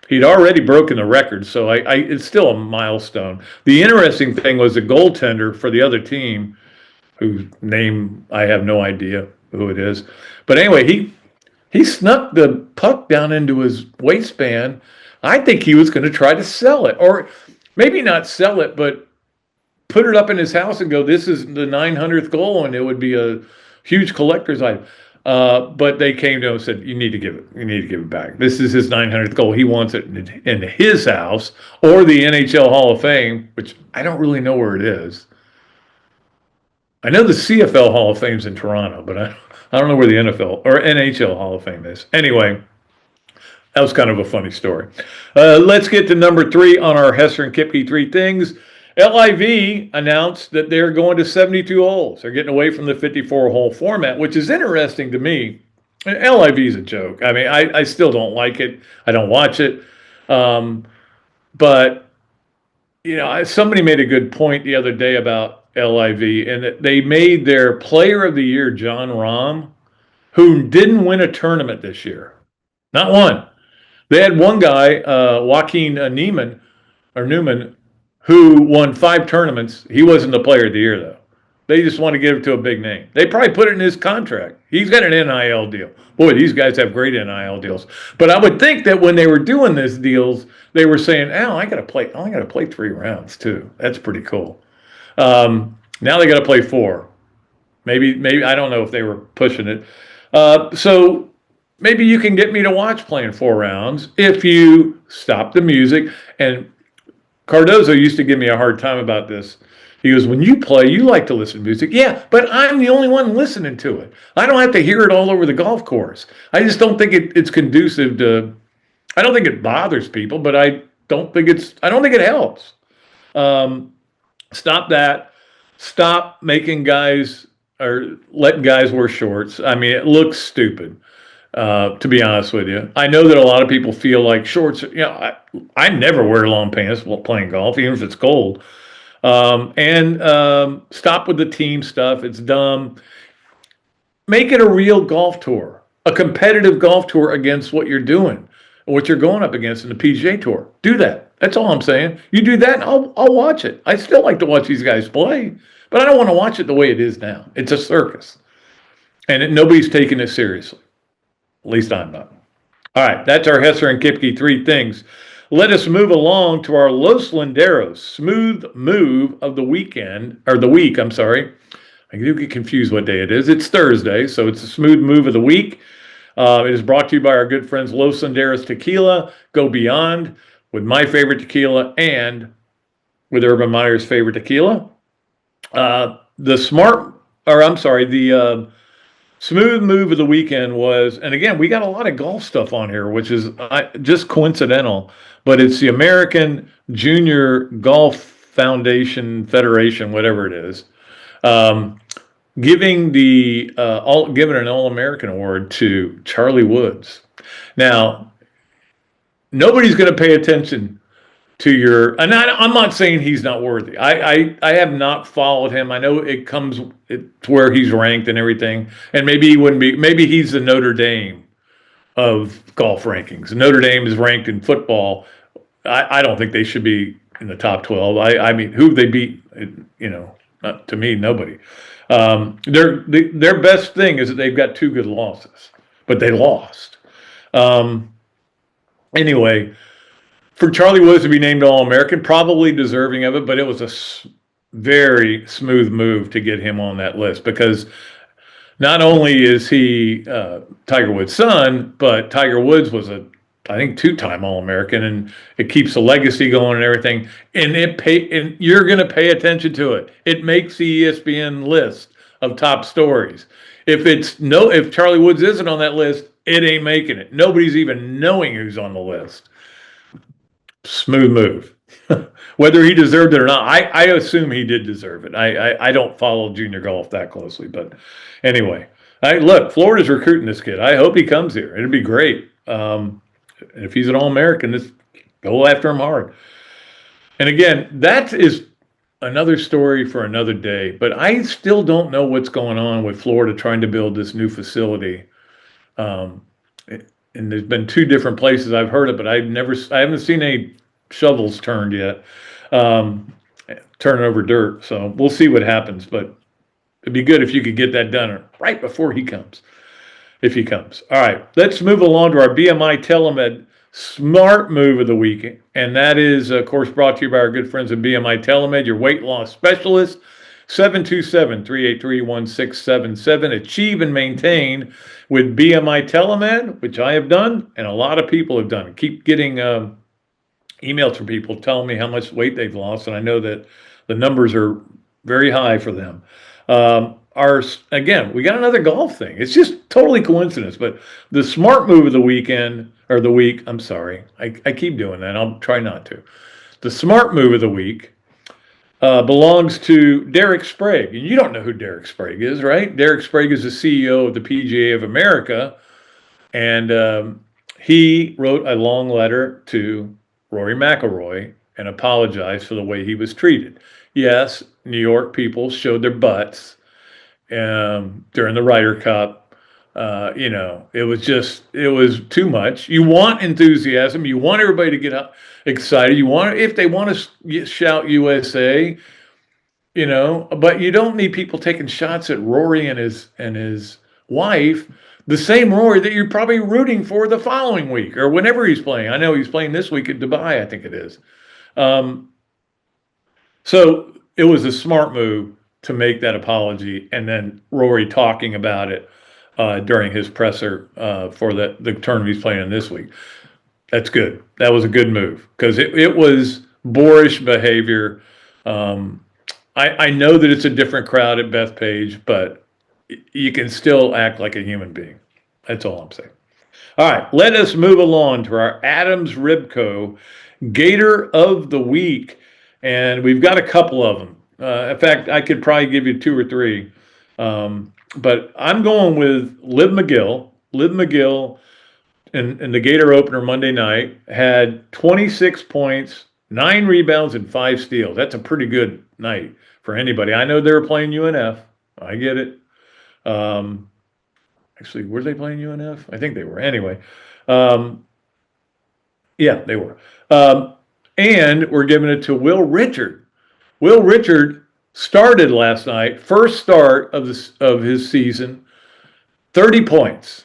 He'd already broken the record, so it's still a milestone. The interesting thing was the goaltender for the other team, whose name I have no idea who it is. But anyway, he snuck the puck down into his waistband. I think he was going to try to sell it, or maybe not sell it, but put it up in his house and go, this is the 900th goal, and it would be a huge collector's item. But they came to him and said, you need to give it back. This is his 900th goal. He wants it in his house or the NHL Hall of Fame, which I don't really know where it is. I know the CFL Hall of Fame's in Toronto, but I don't know where the NFL or NHL Hall of Fame is. Anyway, that was kind of a funny story. Let's get to number 3 on our Hesser and Kipke 3 things. LIV announced that they're going to 72 holes. They're getting away from the 54-hole format, which is interesting to me. LIV is a joke. I mean, I still don't like it. I don't watch it. But, somebody made a good point the other day about LIV, and that they made their player of the year, John Rahm, who didn't win a tournament this year. Not one. They had one guy, Joaquin Newman, who won 5 tournaments. He wasn't the player of the year, though. They just want to give it to a big name. They probably put it in his contract. He's got an NIL deal. Boy, these guys have great NIL deals. But I would think that when they were doing these deals, they were saying, I got to play 3 rounds, too. That's pretty cool. Now they got to play 4. Maybe I don't know if they were pushing it. So maybe you can get me to watch playing 4 rounds if you stop the music. And Cardozo used to give me a hard time about this. He goes, when you play, you like to listen to music. Yeah, but I'm the only one listening to it. I don't have to hear it all over the golf course. I just don't think it's conducive to, I don't think it bothers people, but I don't think it helps. Stop that. Stop making guys or letting guys wear shorts. I mean, it looks stupid. To be honest with you, I know that a lot of people feel like shorts. I never wear long pants while playing golf, even if it's cold. Stop with the team stuff. It's dumb. Make it a real golf tour, a competitive golf tour against what you're doing, what you're going up against in the PGA Tour. Do that. That's all I'm saying. You do that, and I'll watch it. I still like to watch these guys play, but I don't want to watch it the way it is now. It's a circus, and nobody's taking it seriously. At least I'm not. All right, that's our Hesser and Kipke 3 things. Let us move along to our Los Linderos smooth move of the week. I'm sorry. I do get confused what day it is. It's Thursday, so it's a smooth move of the week. It is brought to you by our good friends Los Linderos Tequila. Go beyond with my favorite tequila and with Urban Meyer's favorite tequila. The smooth move of the weekend was, and again, we got a lot of golf stuff on here, which is just coincidental, but it's the American Junior Golf Federation, whatever it is, giving an All-American award to Charlie Woods. Now, nobody's going to pay attention to your, and I'm not saying he's not worthy. I have not followed him. I know it's where he's ranked and everything, and maybe he wouldn't be. Maybe he's the Notre Dame of golf rankings. Notre Dame is ranked in football. I don't think they should be in the top 12. I mean, who they beat? Not, to me, nobody. Their best thing is that they've got 2 good losses, but they lost. Anyway. For Charlie Woods to be named All-American, probably deserving of it, but it was a very smooth move to get him on that list because not only is he Tiger Woods' son, but Tiger Woods was I think 2-time All-American, and it keeps the legacy going and everything. And and you're going to pay attention to it. It makes the ESPN list of top stories. If Charlie Woods isn't on that list, it ain't making it. Nobody's even knowing who's on the list. Smooth move. Whether he deserved it or not, I assume he did deserve it. I don't follow junior golf that closely, but anyway, look, Florida's recruiting this kid. I hope he comes here. It'd be great. If he's an All-American, just go after him hard. And again, that is another story for another day. But I still don't know what's going on with Florida trying to build this new facility. And there's been 2 different places I've heard it, but I haven't seen any shovels turned yet, turning over dirt. So we'll see what happens, but it'd be good if you could get that done right before he comes, if he comes. All right, let's move along to our BMI TeleMed smart move of the week, and that is, of course, brought to you by our good friends at BMI TeleMed, your weight loss specialist. 727-383-1677. Achieve and maintain with BMI TeleMed, which I have done, and a lot of people have done. I keep getting emails from people telling me how much weight they've lost, and I know that the numbers are very high for them. Again, we got another golf thing. It's just totally coincidence, but the smart move of the week, I'm sorry. I keep doing that. I'll try not to. The smart move of the week belongs to Derek Sprague. And you don't know who Derek Sprague is, right? Derek Sprague is the CEO of the PGA of America. And he wrote a long letter to Rory McIlroy and apologized for the way he was treated. Yes, New York people showed their butts during the Ryder Cup. It was too much. You want enthusiasm. You want everybody to get excited. If they want to shout USA, but you don't need people taking shots at Rory and his wife, the same Rory that you're probably rooting for the following week or whenever he's playing. I know he's playing this week at Dubai, I think it is. So it was a smart move to make that apology, and then Rory talking about it during his presser for the tournament he's playing in this week. That's good. That was a good move because it was boorish behavior. I know that it's a different crowd at Bethpage, but you can still act like a human being. That's all I'm saying. All right, let us move along to our Adams Ribco Gator of the Week, and we've got a couple of them. In fact, I could probably give you 2 or 3. But I'm going with Liv McGill. Liv McGill in the Gator opener Monday night had 26 points, 9 rebounds, and 5 steals. That's a pretty good night for anybody. I know they were playing UNF. I get it. Actually, were they playing UNF? I think they were. Anyway, yeah, they were. And we're giving it to Will Richard. Will Richard started last night, first start of his season, 30 points.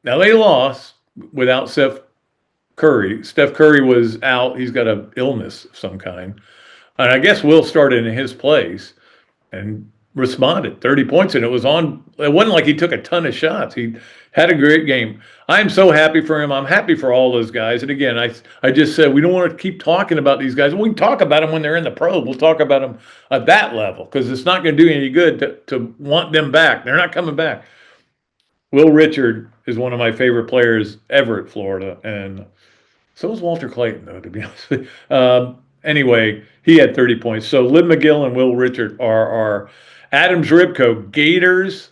Now they lost without Steph Curry. Steph Curry was out. He's got an illness of some kind. And I guess Will started in his place and responded, 30 points. And it wasn't like he took a ton of shots. He had a great game. I'm so happy for him. I'm happy for all those guys. And again, I just said we don't want to keep talking about these guys. We can talk about them when they're in the pro. We'll talk about them at that level because it's not going to do any good to want them back. They're not coming back. Will Richard is one of my favorite players ever at Florida. And so is Walter Clayton, though, to be honest with you. Anyway, he had 30 points. So Liv McGill and Will Richard are our Adams Ribco Gators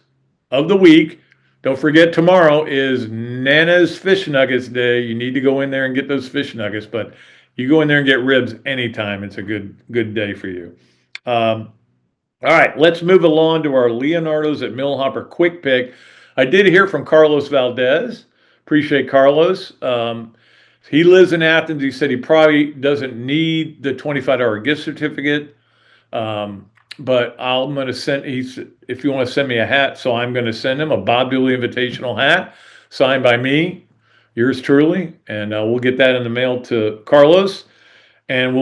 of the week. Don't forget, tomorrow is Nana's Fish Nuggets Day. You need to go in there and get those fish nuggets. But You go in there and get ribs anytime. It's a good day for you. All right, let's move along to our Leonardo's at Millhopper quick pick. I did hear from Carlos Valdez. Appreciate Carlos. He lives in Athens. He said he probably doesn't need the $25 gift certificate. But I'm going to send, if you want to send me a hat, so I'm going to send him a Bob Dooley Invitational hat signed by me, yours truly, and we'll get that in the mail to Carlos, and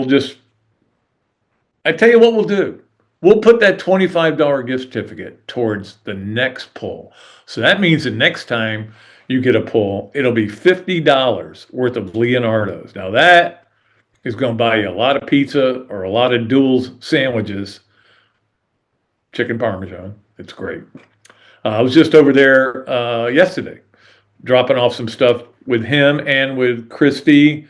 I tell you what we'll do. We'll put that $25 gift certificate towards the next pull. So that means the next time you get a pull, it'll be $50 worth of Leonardo's. Now that is going to buy you a lot of pizza or a lot of Duels sandwiches. Chicken Parmesan. It's great. I was just over there yesterday, dropping off some stuff with him and with Christy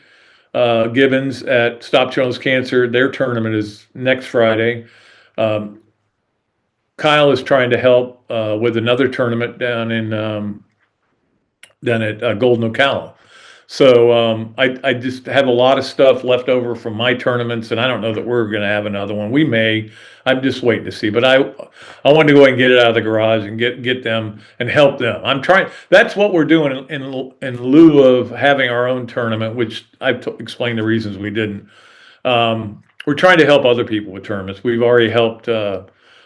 Gibbons at Stop Children's Cancer. Their tournament is next Friday. Kyle is trying to help with another tournament down at Golden Ocala. So I just have a lot of stuff left over from my tournaments, and I don't know that we're going to have another one. We may. I'm just waiting to see. But I wanted to go ahead and get it out of the garage and get them and help them. I'm trying. That's what we're doing in lieu of having our own tournament, which I've explained the reasons we didn't. We're trying to help other people with tournaments. We've already helped,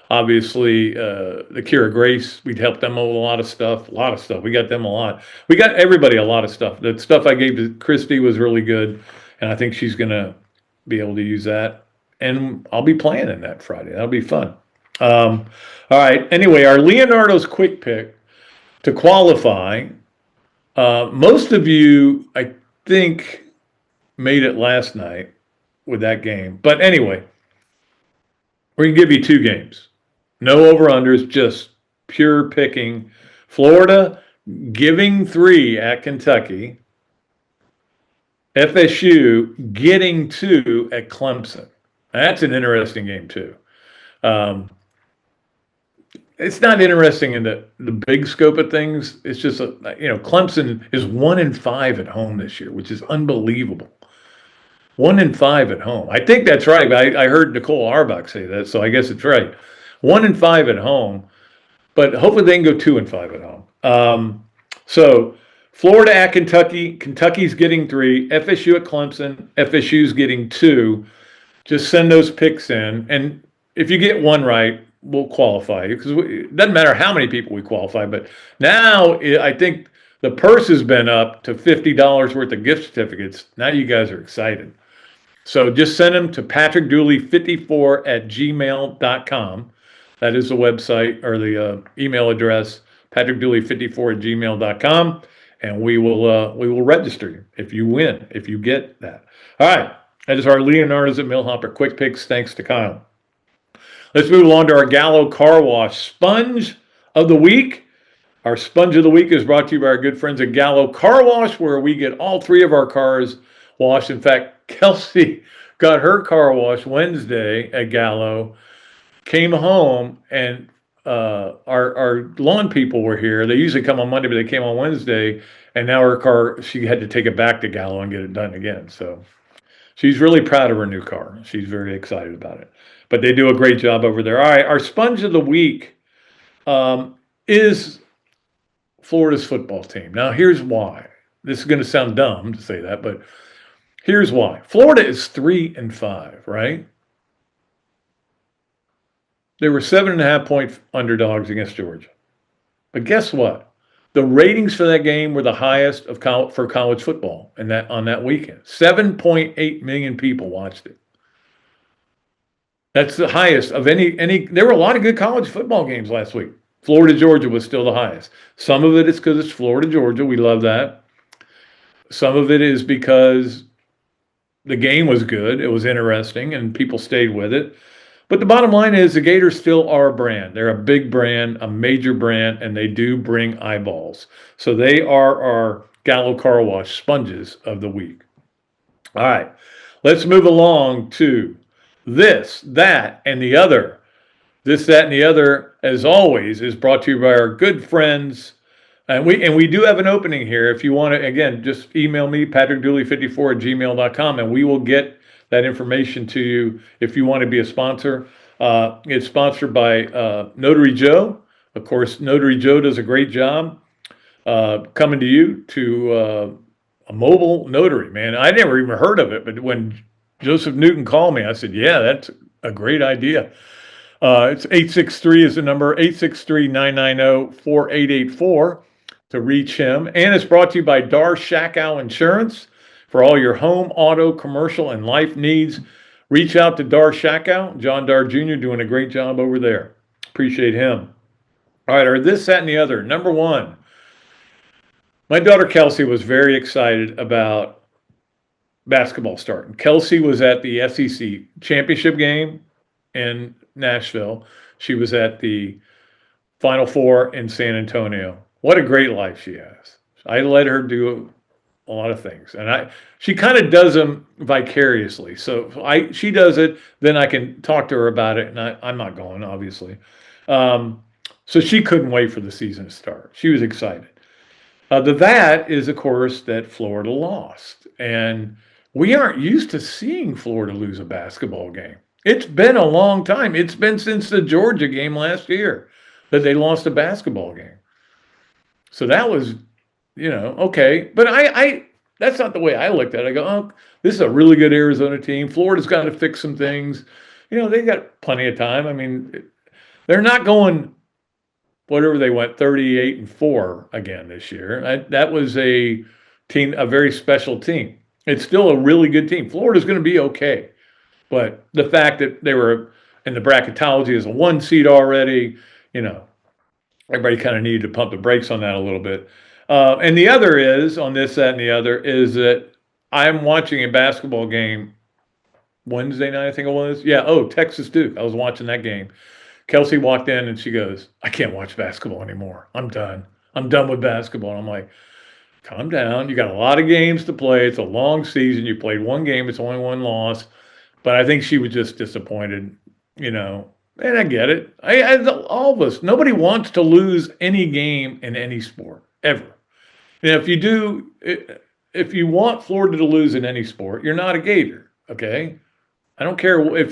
obviously, the Kira Grace. We'd helped them with a lot of stuff. We got them a lot. We got everybody a lot of stuff. The stuff I gave to Christy was really good, and I think she's going to be able to use that. And I'll be playing in that Friday. That'll be fun. All right. Anyway, our Leonardo's quick pick to qualify. Most of you, I think, made it last night with that game. But anyway, we're going to give you two games. No over-unders, just pure picking. Florida giving 3 at Kentucky. FSU getting 2 at Clemson. That's an interesting game, too. It's not interesting in the big scope of things. It's just, Clemson is 1-5 at home this year, which is unbelievable. 1-5 at home. I think that's right. I heard Nicole Auerbach say that, so I guess it's right. 1-5 at home, but hopefully they can go 2-5 at home. So Florida at Kentucky. Kentucky's getting 3. FSU at Clemson. FSU's getting 2. Just send those picks in, and if you get one right, we'll qualify you, because it doesn't matter how many people we qualify. But now I think the purse has been up to $50 worth of gift certificates. Now you guys are excited. So just send them to patrickdooley54@gmail.com. That is the website or the email address, patrickdooley54@gmail.com, and we will register you if you win, if you get that. All right. That is our Leonardo's at Millhopper quick picks. Thanks to Kyle. Let's move along to our Gallo Car Wash Sponge of the Week. Our Sponge of the Week is brought to you by our good friends at Gallo Car Wash, where we get all 3 of our cars washed. In fact, Kelsey got her car washed Wednesday at Gallo, came home, and our lawn people were here. They usually come on Monday, but they came on Wednesday, and now her car, she had to take it back to Gallo and get it done again. So she's really proud of her new car. She's very excited about it. But they do a great job over there. All right, our Sponge of the Week is Florida's football team. Now, here's why. This is going to sound dumb to say that, but here's why. Florida is 3-5, right? They were 7.5-point underdogs against Georgia. But guess what? The ratings for that game were the highest for college football on that weekend. 7.8 million people watched it. That's the highest of any. There were a lot of good college football games last week. Florida, Georgia was still the highest. Some of it is because it's Florida, Georgia. We love that. Some of it is because the game was good. It was interesting, and people stayed with it. But the bottom line is the Gators still are a brand. They're a big brand, a major brand, and they do bring eyeballs. So they are our Gallo Car Wash Sponges of the Week. All right, let's move along to this, that, and the other. This, that, and the other, as always, is brought to you by our good friends And we do have an opening here. If you want to, again, just email me, patrickdooley54@gmail.com, and we will get that information to you if you want to be a sponsor. It's sponsored by Notary Joe. Of course, Notary Joe does a great job coming to you to a mobile notary, man. I never even heard of it, but when Joseph Newton called me, I said, yeah, that's a great idea. It's 863 is the number, 863-990-4884 to reach him. And it's brought to you by Dar Shakow Insurance for all your home, auto, commercial, and life needs. Reach out to Dar Shakow, John Dar Jr. doing a great job over there. Appreciate him. All right, or this, that, and the other. Number one, my daughter Kelsey was very excited about basketball starting. Kelsey was at the SEC championship game in Nashville. She was at the Final Four in San Antonio. What a great life she has. I let her do a lot of things, and she kind of does them vicariously. So she does it, then I can talk to her about it, and I'm not going, obviously. So she couldn't wait for the season to start. She was excited. That is, of course, that Florida lost, and we aren't used to seeing Florida lose a basketball game. It's been a long time. It's been since the Georgia game last year that they lost a basketball game. So that was, okay. But that's not the way I looked at it. I go, oh, this is a really good Arizona team. Florida's got to fix some things. They got plenty of time. I mean, they're not going whatever they went 38-4 again this year. That was a team, a very special team. It's still a really good team. Florida's going to be okay. But the fact that they were in the bracketology as a 1 seed already, everybody kind of needed to pump the brakes on that a little bit. And the other is, on this, that, and the other, is that I'm watching a basketball game Wednesday night, I think it was. Yeah, Texas Duke. I was watching that game. Kelsey walked in and she goes, I can't watch basketball anymore. I'm done. I'm done with basketball. And I'm like, calm down. You got a lot of games to play. It's a long season. You played one game. It's only one loss. But I think she was just disappointed, and I get it. All of us, nobody wants to lose any game in any sport, ever. And if you want Florida to lose in any sport, you're not a Gator, okay? I don't care I've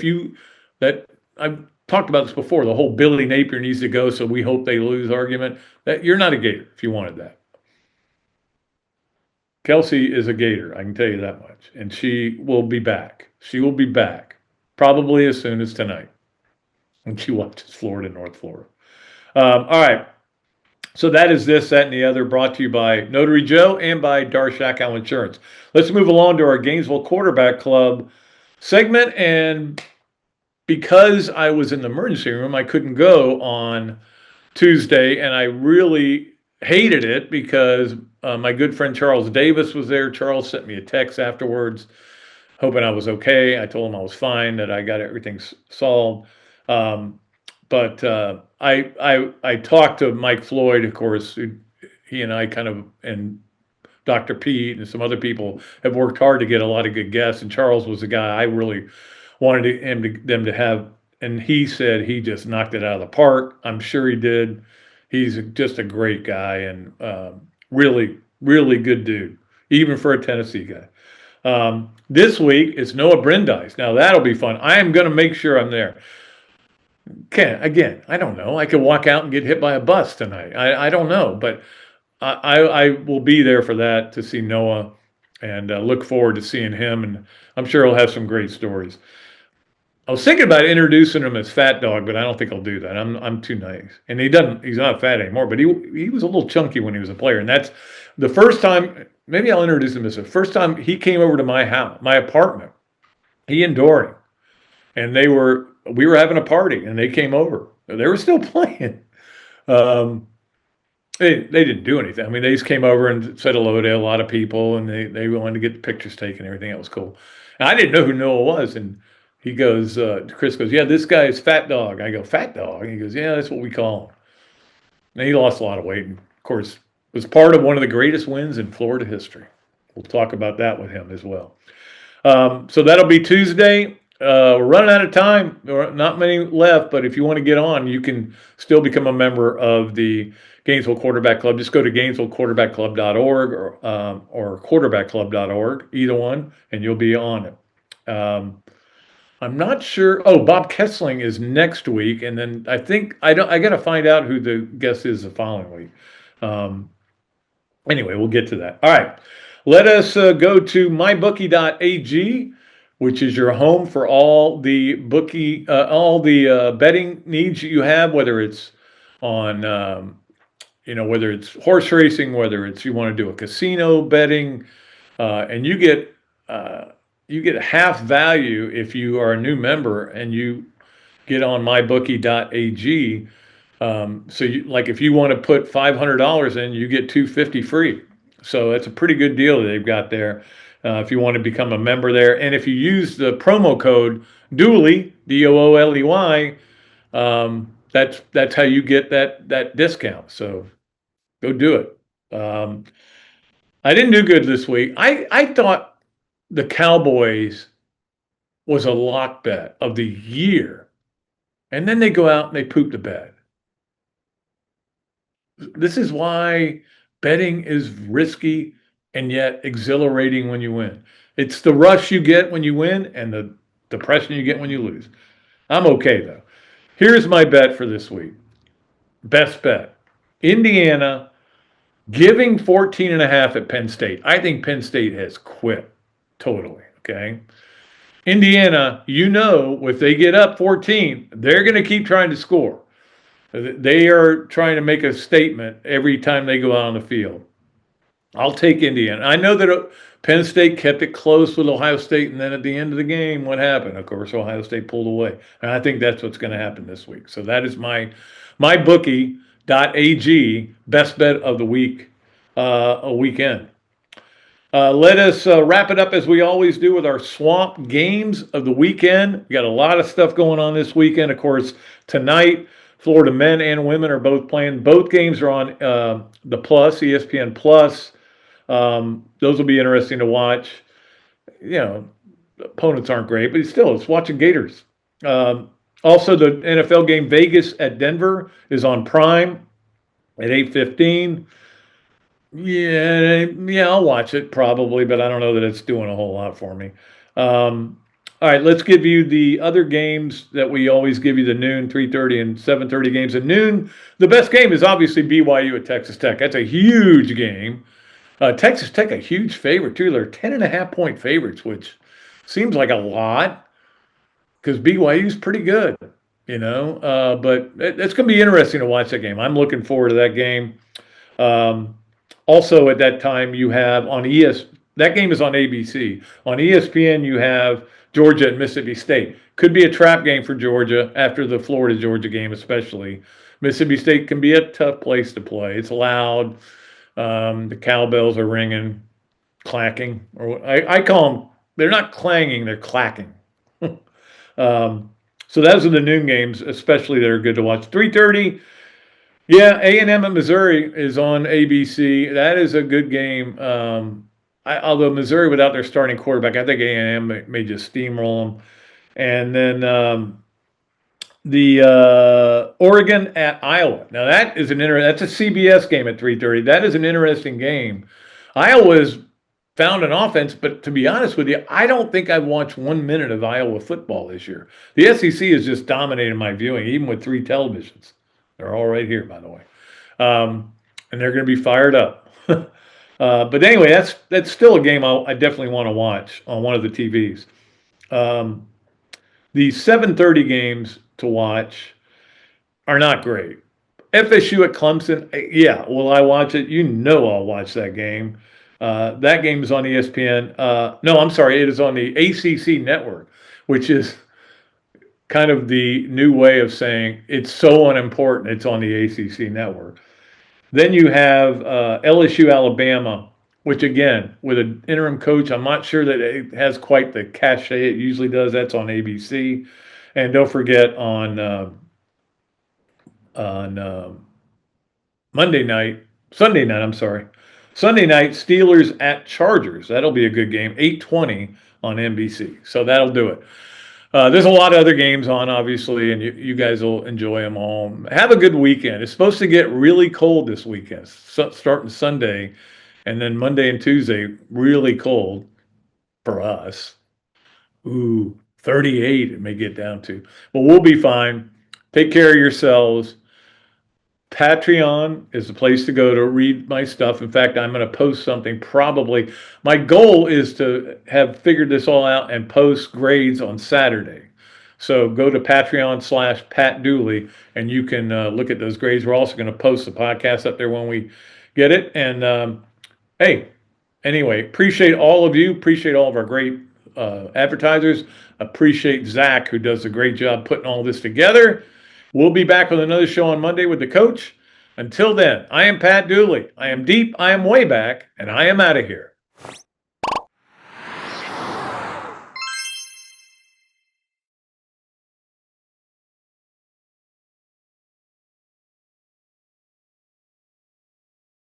talked about this before, the whole Billy Napier needs to go, so we hope they lose argument. That you're not a Gator if you wanted that. Kelsey is a Gator, I can tell you that much. And she will be back. She will be back probably as soon as tonight when she watches Florida, North Florida. All right. So that is this, that, and the other, brought to you by Notary Joe and by Dar Shakow Insurance. Let's move along to our Gainesville Quarterback Club segment. And because I was in the emergency room, I couldn't go on Tuesday, and I really hated it because my good friend Charles Davis was there. Charles sent me a text afterwards hoping I was okay. I told him I was fine, that I got everything solved. But I talked to Mike Floyd, of course. He and I and Dr. Pete and some other people have worked hard to get a lot of good guests. And Charles was the guy I really wanted them to have. And he said he just knocked it out of the park. I'm sure he did. He's just a great guy and really, really good dude, even for a Tennessee guy. This week it's Noah Brandeis. Now that'll be fun. I am going to make sure I'm there. Again, I don't know. I could walk out and get hit by a bus tonight. I don't know, but I will be there for that to see Noah and look forward to seeing him. And I'm sure he'll have some great stories. I was thinking about introducing him as Fat Dog, but I don't think I'll do that. I'm too nice. And he's not fat anymore, but he was a little chunky when he was a player. And that's the first time, maybe I'll introduce him as the first time he came over to my house, my apartment, he and Doering. And we were having a party and they came over. They were still playing. They didn't do anything. I mean, they just came over and said hello to a lot of people, and they wanted to get the pictures taken and everything. That was cool. And I didn't know who Noah was. And he goes, Chris goes, yeah, this guy is Fat Dog. I go, Fat Dog? And he goes, yeah, that's what we call him. And he lost a lot of weight. And of course, was part of one of the greatest wins in Florida history. We'll talk about that with him as well. So that'll be Tuesday. We're running out of time. There are not many left, but if you want to get on, you can still become a member of the Gainesville Quarterback Club. Just go to GainesvilleQuarterbackClub.org or QuarterbackClub.org, either one, and you'll be on it. I'm not sure. Oh, Bob Kessling is next week, and then I think I got to find out who the guest is the following week. Anyway, we'll get to that. All right, let us go to mybookie.ag, which is your home for all the betting needs you have, whether it's on whether it's horse racing, whether it's you want to do a casino betting, and you get half value if you are a new member and you get on mybookie.ag. So if you want to put $500 in, you get $250 free. So that's a pretty good deal that they've got there. If you want to become a member there, and if you use the promo code Dooley, Dooley, that's how you get that discount. So go do it. I didn't do good this week. I thought the Cowboys was a lock bet of the year, and then they go out and they poop the bed. This is why betting is risky and yet exhilarating when you win. It's the rush you get when you win and the depression you get when you lose. I'm okay, though. Here's my bet for this week. Best bet. Indiana giving 14.5 at Penn State. I think Penn State has quit totally, okay? Indiana, if they get up 14, they're going to keep trying to score. They are trying to make a statement every time they go out on the field. I'll take Indiana. I know that Penn State kept it close with Ohio State, and then at the end of the game, what happened? Of course, Ohio State pulled away. And I think that's what's going to happen this week. So that is my bookie.ag best bet of the week, a weekend. Let us wrap it up as we always do with our swamp games of the weekend. We got a lot of stuff going on this weekend. Of course, tonight, Florida men and women are both playing. Both games are on the Plus, ESPN Plus. Those will be interesting to watch. The opponents aren't great, but it's watching Gators. Also, the NFL game Vegas at Denver is on Prime at 8:15. Yeah, I'll watch it probably, but I don't know that it's doing a whole lot for me. All right, let's give you the other games that we always give you, the noon, 3:30, and 7:30 games. At noon, the best game is obviously BYU at Texas Tech. That's a huge game. Texas Tech, a huge favorite, too. They're 10.5-point favorites, which seems like a lot because BYU's pretty good, But it's going to be interesting to watch that game. I'm looking forward to that game. Also, at that time, you have on that game is on ABC. On ESPN, you have Georgia and Mississippi State. Could be a trap game for Georgia after the Florida-Georgia game, especially. Mississippi State can be a tough place to play. It's loud. The cowbells are ringing, clacking. Or I call them, they're not clanging, they're clacking. So those are the noon games, especially that are good to watch. 3:30, yeah, A&M at Missouri is on ABC. That is a good game. Although Missouri without their starting quarterback, I think A&M may just steamroll them. And then the Oregon at Iowa. Now that's a CBS game at 3:30. That is an interesting game. Iowa's found an offense, but to be honest with you, I don't think I've watched 1 minute of Iowa football this year. The SEC is just dominating my viewing, even with 3 televisions. They're all right here, by the way. And they're going to be fired up. But anyway, that's still a game I definitely want to watch on one of the TVs. The 7:30 games to watch are not great. FSU at Clemson, yeah, will I watch it? I'll watch that game. That game is on ESPN. No, I'm sorry, it is on the ACC network, which is kind of the new way of saying it's so unimportant it's on the ACC network. Then you have LSU, Alabama, which again, with an interim coach, I'm not sure that it has quite the cachet it usually does. That's on ABC. And don't forget on Sunday night, Steelers at Chargers. That'll be a good game, 8:20 on NBC. So that'll do it. There's a lot of other games on, obviously, and you guys will enjoy them all. Have a good weekend. It's supposed to get really cold this weekend, starting Sunday, and then Monday and Tuesday, really cold for us. Ooh, 38 it may get down to. But we'll be fine. Take care of yourselves. Patreon is the place to go to read my stuff. In fact, I'm going to post something probably. My goal is to have figured this all out and post grades on Saturday. So go to Patreon/Pat Dooley and you can look at those grades. We're also going to post the podcast up there when we get it. And hey, anyway, appreciate all of you. Appreciate all of our great advertisers. Appreciate Zach, who does a great job putting all this together. We'll be back with another show on Monday with the coach. Until then, I am Pat Dooley. I am deep, I am way back, and I am out of here.